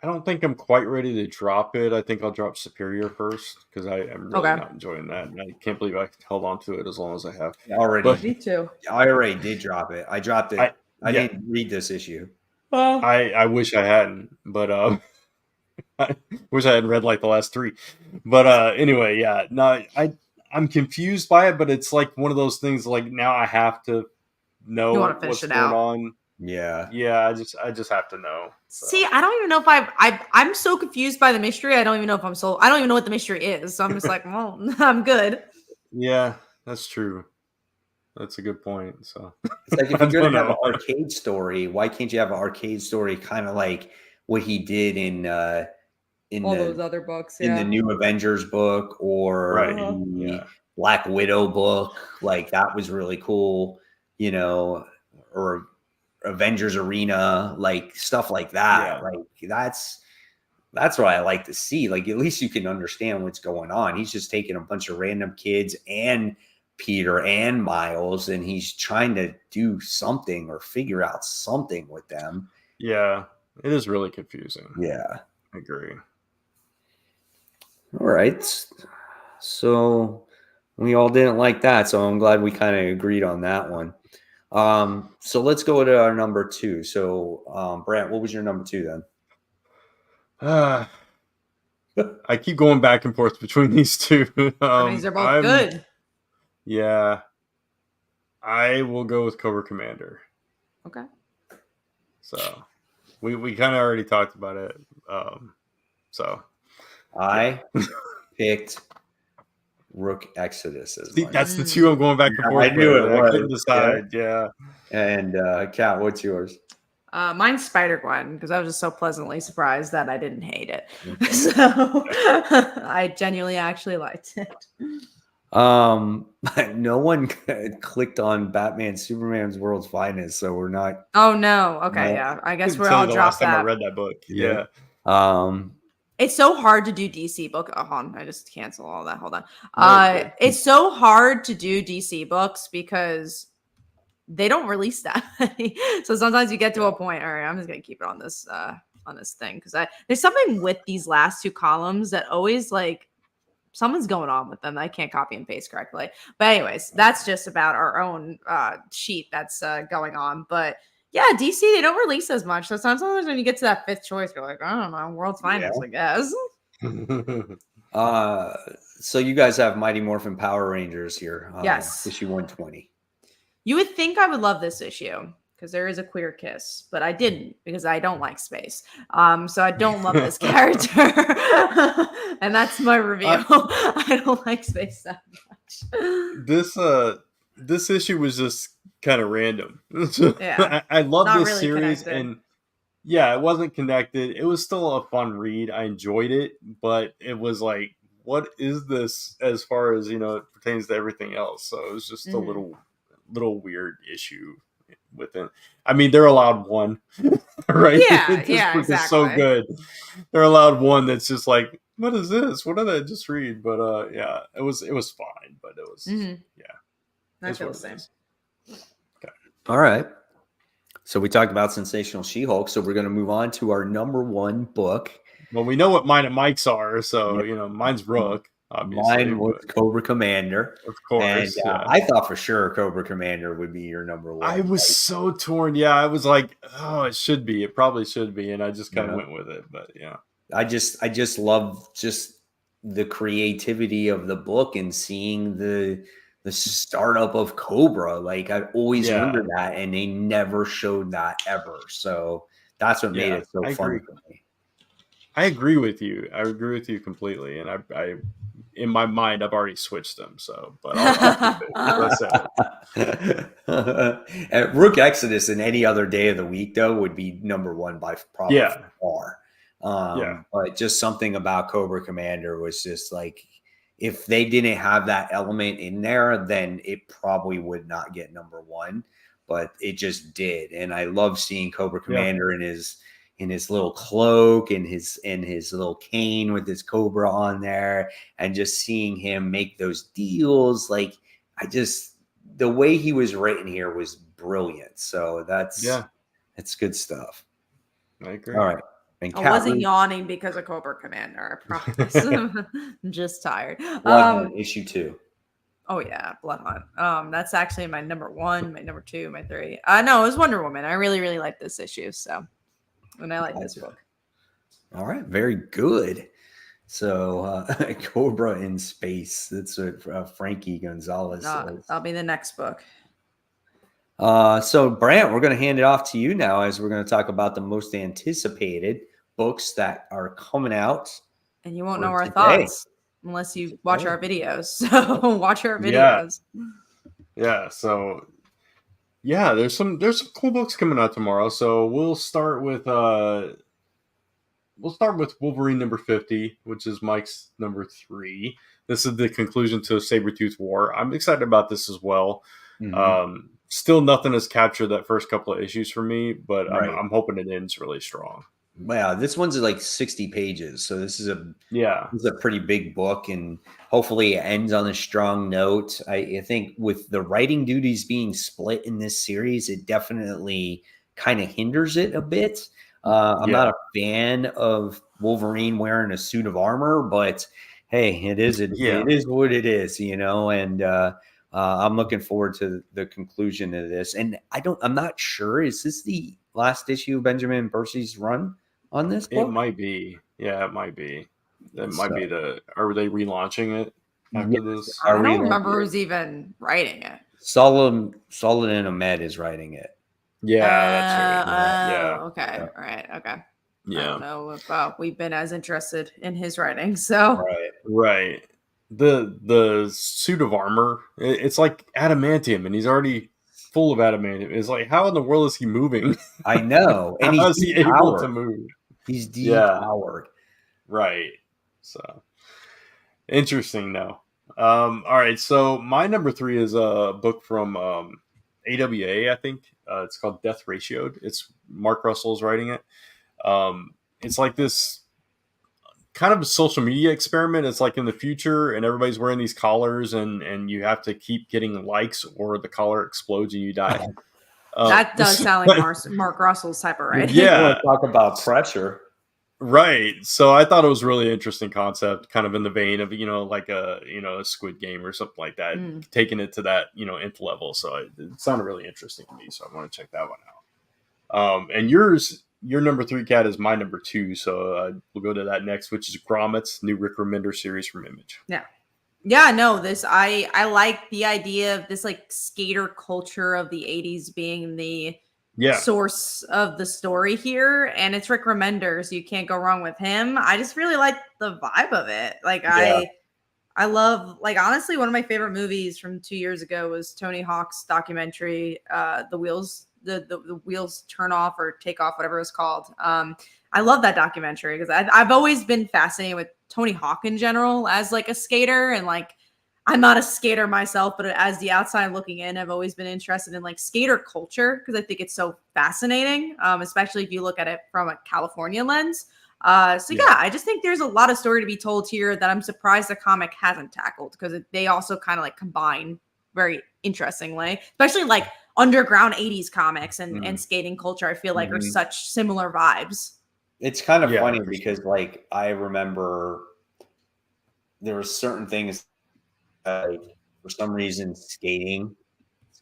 I don't think I'm quite ready to drop it. I think I'll drop Superior first because I'm really not enjoying that. And I can't believe I held on to it as long as I have. Me too. I already did drop it. I dropped it. I didn't read this issue. I wish I hadn't, but I wish I hadn't read like the last 3. But anyway, no, I'm confused by it, but it's like one of those things like now I have to know what's going on. Yeah, I just have to know. So. See, I don't even know if I'm so confused by the mystery. I don't even know if I don't even know what the mystery is. So I'm just like, well, I'm good. Yeah, that's true. That's a good point. So it's like if you're going to have an Arcade story, why can't you have an Arcade story kind of like what he did in all those other books, in the New Avengers book or the Black Widow book? Like that was really cool, or Avengers Arena, like stuff like that. Like that's what I like to see. Like at least you can understand what's going on. He's just taking a bunch of random kids and Peter and Miles, and he's trying to do something or figure out something with them. Yeah, it is really confusing. Yeah, I agree. All right, so we all didn't like that, so I'm glad we kind of agreed on that one. So let's go to our number 2. So, Brant, what was your number 2 then? I keep going back and forth between these two. These are both good. Yeah, I will go with Cobra Commander. Okay. So we kind of already talked about it. So I picked Rook Exodus is See, mine. that's the two I'm going back and Yeah, forth I knew with. it I was. couldn't decide. Yeah. And Kat, what's yours? Mine's Spider-Gwen because I was just so pleasantly surprised that I didn't hate it. Okay. So I genuinely actually liked it. No one clicked on Batman Superman's World's Finest, so we're not. Oh no. Okay, No. yeah. I I guess couldn't we tell all you the last dropped time I that. read that book. Yeah. Yeah. It's so hard to do DC book. Oh, hold on. I just cancel all that. Hold on. No, you're good. It's so hard to do DC books because they don't release that many. So sometimes you get to a point. All right, I'm just gonna keep it on this thing because there's something with these last two columns that always like someone's going on with them. I can't copy and paste correctly. But anyways, that's just about our own sheet that's going on. But yeah, DC, they don't release as much. So sometimes when you get to that fifth choice, you're like, I don't know, World's Finest, I guess. So you guys have Mighty Morphin Power Rangers here. Yes. Issue 120. You would think I would love this issue because there is a queer kiss, but I didn't because I don't like space. So I don't love this character. And that's my review. I don't like space that much. This issue was just kind of random. Yeah. I love Not this really series, connected. and yeah, it wasn't connected. It was still a fun read. I enjoyed it, but it was like, what is this as far as it pertains to everything else? So it was just a little weird issue within. I mean, they're allowed one, right? Yeah, This yeah, book is so exactly. good. They're allowed one that's just like, what is this? What did I just read? But yeah, it was fine, but it was I feel the same. Okay. All right. So we talked about Sensational She-Hulk. So we're going to move on to our number one book. Well, we know what mine and Mike's are, so mine's Rook. Obviously, mine was Cobra Commander. Of course. And I thought for sure Cobra Commander would be your number one. I was so torn. Yeah, I was like, oh, it should be. It probably should be. And I just kind of went with it. But yeah. I just love just the creativity of the book and seeing the startup of Cobra. Like I always wondered that, and they never showed that ever. So that's what made it so fun for me. I agree with you. I agree with you completely. And I in my mind, I've already switched them. So, but I'll keep it. And Rook Exodus in any other day of the week, though, would be number one by probably far. But just something about Cobra Commander was just like, if they didn't have that element in there, then it probably would not get number one. But it just did, and I love seeing Cobra Commander in his little cloak and his little cane with his cobra on there, and just seeing him make those deals. Like the way he was written here was brilliant. So that's good stuff. I agree. All right. And I wasn't yawning because of Cobra Commander, I promise. I'm just tired. Issue 2. Oh yeah, Blood Hunt. That's actually my number 1, my number 2, my 3. No, it was Wonder Woman. I really, really like this issue. So, and I like this book. All right, very good. So, Cobra in Space. That's what Frankie Gonzalez says. That'll be the next book. So, Brant, we're going to hand it off to you now as we're going to talk about the most anticipated books that are coming out. And you won't know our thoughts unless you watch our videos. So, watch our videos. Yeah. So, yeah, there's some cool books coming out tomorrow. So we'll start with Wolverine number 50, which is Mike's number 3. This is the conclusion to Sabretooth War. I'm excited about this as well. Mm-hmm. Still nothing has captured that first couple of issues for me, but I'm hoping it ends really strong. Wow, this one's like 60 pages, so this is a pretty big book, and hopefully it ends on a strong note. I think with the writing duties being split in this series, it definitely kind of hinders it a bit. I'm not a fan of Wolverine wearing a suit of armor, but hey, it is what it is, and I'm looking forward to the conclusion of this. And I'm not sure, is this the last issue of Benjamin Percy's run on this book? It might be. Yeah, it might be. That might be are they relaunching it after this? I don't remember who's even writing it. Solomon and Ahmed is writing it. Yeah, that's right. Okay. Yeah. All right. Okay. Yeah. I don't know if we've been as interested in his writing. So right. the suit of armor, it's like adamantium, and he's already full of adamantium. It's like, how in the world is he moving? I know, and How he's is he able to depowered. move? He's Yeah, depowered. right. So interesting, though. All right, so my number 3 is a book from AWA, I think. It's called Death Ratioed. It's Mark Russell's writing it. It's like this kind of a social media experiment. It's like in the future, and everybody's wearing these collars, and you have to keep getting likes, or the collar explodes and you die. That does sound like Mark Russell's type of writing. You Yeah, want to talk about pressure? right. So I thought it was a really interesting concept, kind of in the vein of like a Squid Game or something like that, taking it to that nth level. So it sounded really interesting to me. So I want to check that one out. And your number 3, Cat, is my number 2. So we'll go to that next, which is Gromit's new Rick Remender series from Image. Yeah, no, I like the idea of this like skater culture of the 80s being the source of the story here, and it's Rick Remender, so you can't go wrong with him. I just really like the vibe of it. Like I love, like, honestly, one of my favorite movies from 2 years ago was Tony Hawk's documentary, The Wheels Turn Off or Take Off, whatever it's called. I love that documentary because I've always been fascinated with Tony Hawk in general as like a skater, and like I'm not a skater myself, but as the outside looking in, I've always been interested in like skater culture because I think it's so fascinating, especially if you look at it from a California lens. I just think there's a lot of story to be told here that I'm surprised the comic hasn't tackled, because they also kind of like combine very interestingly, especially like underground 80s comics and skating culture. I feel like are such similar vibes. It's kind of funny because like I remember there were certain things for some reason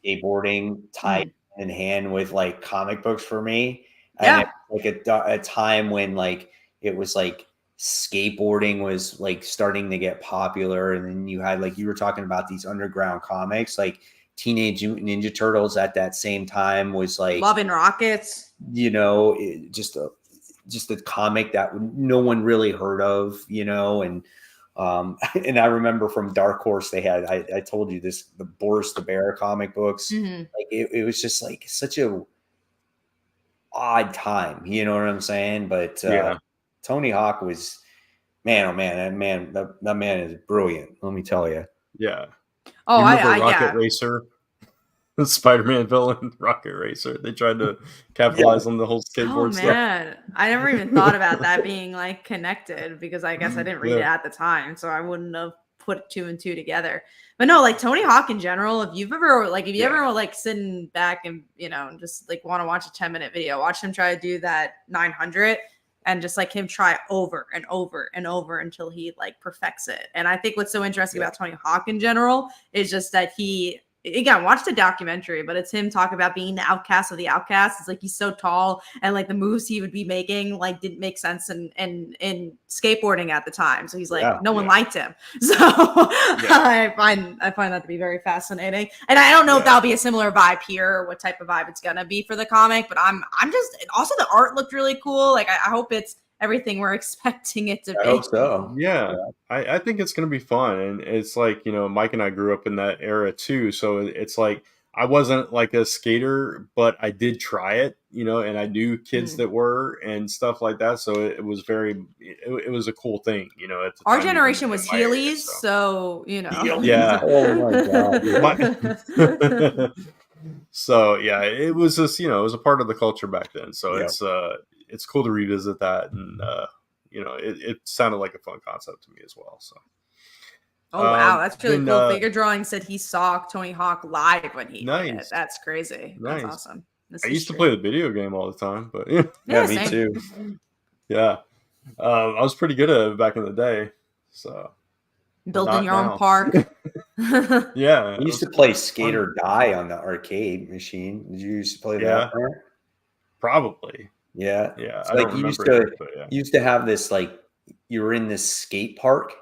skateboarding tied in hand with like comic books for me. And like a time when like it was like skateboarding was like starting to get popular, and then you had, like you were talking about, these underground comics like Teenage Mutant Ninja Turtles at that same time was like Love and Rockets, just a comic that no one really heard of, and and I remember from Dark Horse they had, I told you this, the Boris the Bear comic books. Like it was just like such a odd time, you know what I'm saying? But Tony Hawk was, man, oh man, that man is brilliant, let me tell you. Yeah. Oh, you remember Rocket Racer? The Spider-Man villain, Rocket Racer. They tried to capitalize on the whole skateboard stuff. Man, I never even thought about that being like connected, because I guess I didn't read it at the time, so I wouldn't have put 2 and 2 together. But no, like Tony Hawk in general, if you ever like sitting back and just like want to watch a 10-minute video, watch him try to do that 900 and just like him try over and over and over until he like perfects it. And I think what's so interesting about Tony Hawk in general is just that he, again, watch the documentary, but it's him talk about being the outcast of the outcasts. It's like he's so tall, and like the moves he would be making like didn't make sense in skateboarding at the time. So he's like, no one liked him. So I find that to be very fascinating. And I don't know if that'll be a similar vibe here or what type of vibe it's gonna be for the comic, but I'm just, also the art looked really cool. Like I hope it's everything we're expecting it to be. I hope so. Yeah. I think it's going to be fun. And it's like, Mike and I grew up in that era too. So it's like, I wasn't like a skater, but I did try it, and I knew kids that were and stuff like that. So it was it was a cool thing, at the Our time, generation was Heelys. So, Yeah. Oh my God. So yeah, it was just, it was a part of the culture back then. So it's cool to revisit that, and it sounded like a fun concept to me as well. So oh wow, that's really cool. Figure Drawing said he saw Tony Hawk live when he did it. That's crazy. Nice. That's awesome. I used to play the video game all the time, but yeah, me too. Yeah, I was pretty good at it back in the day. So building your own park. Yeah, I used to play Skate or Die on the arcade machine. Did you used to play that? Probably. Yeah. I like you used to have this, like you were in this skate park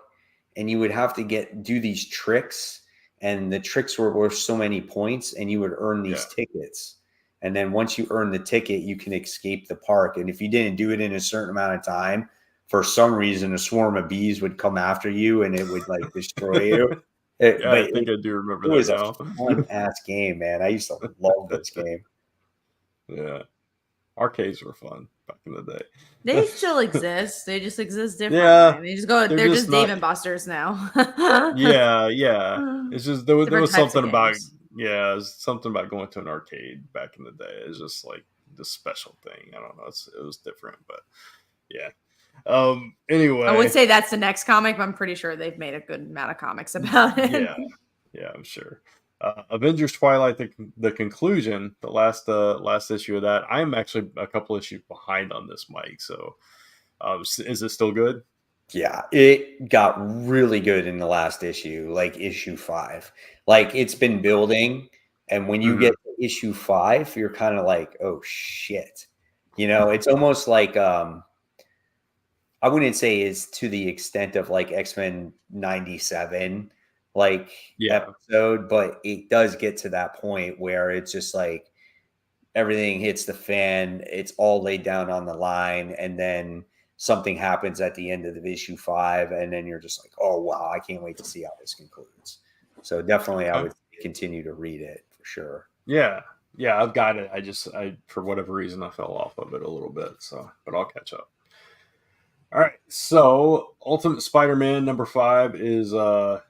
and you would have to do these tricks, and the tricks were worth so many points, and you would earn these tickets. And then once you earn the ticket, you can escape the park. And if you didn't do it in a certain amount of time, for some reason a swarm of bees would come after you and it would like destroy you. But I think I do remember it that was a now. fun ass game, man. I used to love this game. Yeah. Arcades were fun back in the day. They still exist. They just exist differently. Yeah, They just go. They're just Dave and Buster's now. yeah. It's just there was Different types of something about games. it was something about going to an arcade back in the day. It's just like the special thing. I don't know. It was different, but yeah. Anyway, I would say that's the next comic, but I'm pretty sure they've made a good amount of comics about it. yeah, I'm sure. Avengers Twilight, the conclusion, the last issue of that. I'm actually a couple issues behind on this, Mike. So, is it still good? Yeah, it got really good in the last issue, like issue 5. Like it's been building, and when you get to issue 5, you're kind of like, oh shit. It's almost like I wouldn't say it's to the extent of like X-Men 97 like episode, but it does get to that point where it's just like everything hits the fan, it's all laid down on the line, and then something happens at the end of the issue 5, and then you're just like, oh wow, I can't wait to see how this concludes. So definitely I would continue to read it for sure. Yeah, I've got it. I for whatever reason I fell off of it a little bit, but I'll catch up. All right, so Ultimate Spider-Man number 5 is on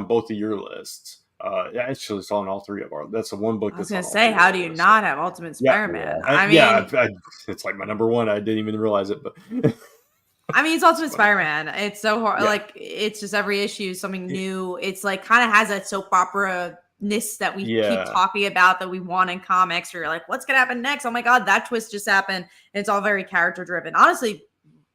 both of your lists. Actually, it's on all three of our. That's the one book. I was gonna say, how do you not have Ultimate Spider-Man? I mean, it's like my number one. I didn't even realize it, but I mean, it's Ultimate Spider-Man. It's so hard. Like, it's just every issue something new. It's like kind of has that soap opera-ness that we keep talking about that we want in comics. Where you're like, what's gonna happen next? Oh my god, that twist just happened. And it's all very character-driven. Honestly,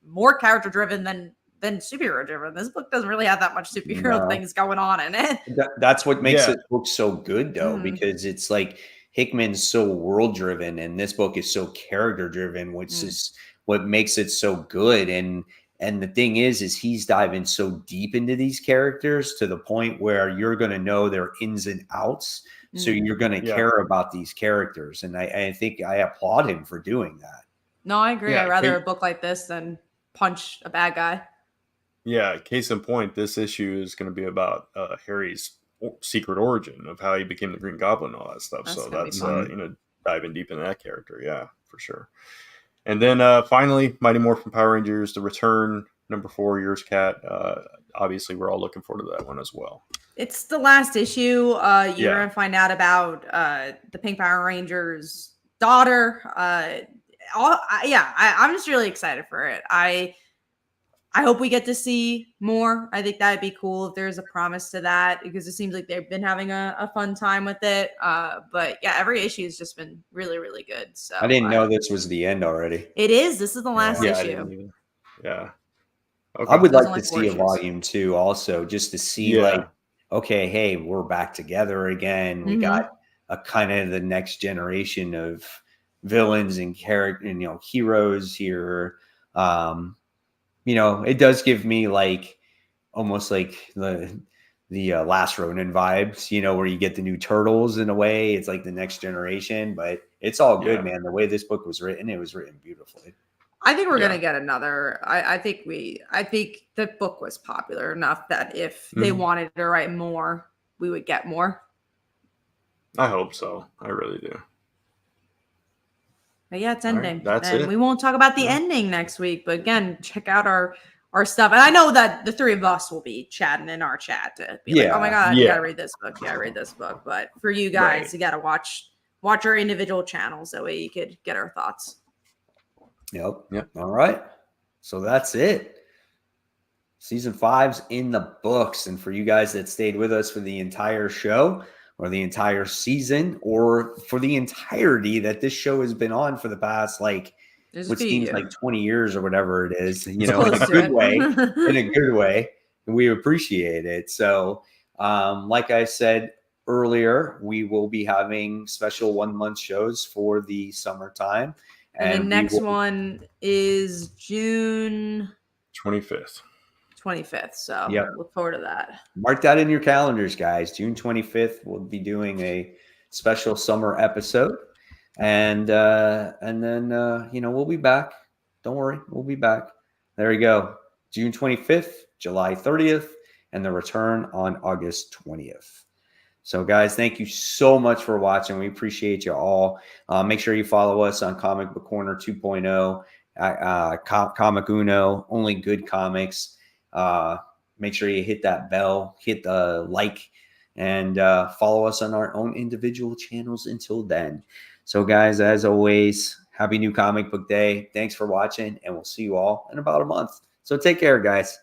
more character-driven than superhero driven. This book doesn't really have that much superhero things going on in it. That's what makes this book so good, though, because it's like Hickman's so world driven, and this book is so character driven, which is what makes it so good. And the thing is he's diving so deep into these characters to the point where you're going to know their ins and outs, so you're going to care about these characters. And I think I applaud him for doing that. No, I agree. I'd rather a book like this than punch a bad guy. Yeah, case in point, this issue is going to be about Harry's secret origin of how he became the Green Goblin and all that stuff. So that's diving deep into that character. Yeah, for sure. And then finally, Mighty Morphin Power Rangers: The Return, number 4, Yours Cat. Obviously, we're all looking forward to that one as well. It's the last issue. You're going to find out about the Pink Power Rangers' daughter. I'm just really excited for it. I hope we get to see more. I think that'd be cool if there's a promise to that, because it seems like they've been having a fun time with it. But yeah, every issue has just been really, really good. So I didn't know this was the end already. It is. This is the last issue. Yeah. Okay. I would like to see a volume 2 also, just to see like, okay, hey, we're back together again. We got a kind of the next generation of villains and character, heroes here. It does give me like almost like the Last Ronin vibes, where you get the new Turtles in a way. It's like the next generation, but it's all good, man. The way this book was written, it was written beautifully. I think we're gonna get another. I think the book was popular enough that if they wanted to write more, we would get more. I hope so. I really do. But yeah, it's ending. Right, that's it. We won't talk about the ending next week. But again, check out our stuff. And I know that the three of us will be chatting in our chat to be like, oh my god, you gotta read this book. Yeah, read this book. But for you guys, you gotta watch our individual channels. That way you could get our thoughts. Yep. All right. So that's it. Season 5's in the books. And for you guys that stayed with us for the entire show, or the entire season, or for the entirety that this show has been on for the past, like, what seems like 20 years or whatever it is, in a good way, we appreciate it. So, like I said earlier, we will be having special 1-month shows for the summertime. And the next one is June 25th. So look forward to that. Mark that in your calendars, guys. June 25th, we'll be doing a special summer episode, and then we'll be back. Don't worry, we'll be back. There you go. June 25th, July 30th, and the return on August 20th. So, guys, thank you so much for watching. We appreciate you all. Make sure you follow us on Comic Book Corner 2.0, Comic Uno, only good comics. Make sure you hit that bell, hit the like, and follow us on our own individual channels until then. So, guys, as always, happy new comic book day. Thanks for watching, and we'll see you all in about a month. So take care, guys.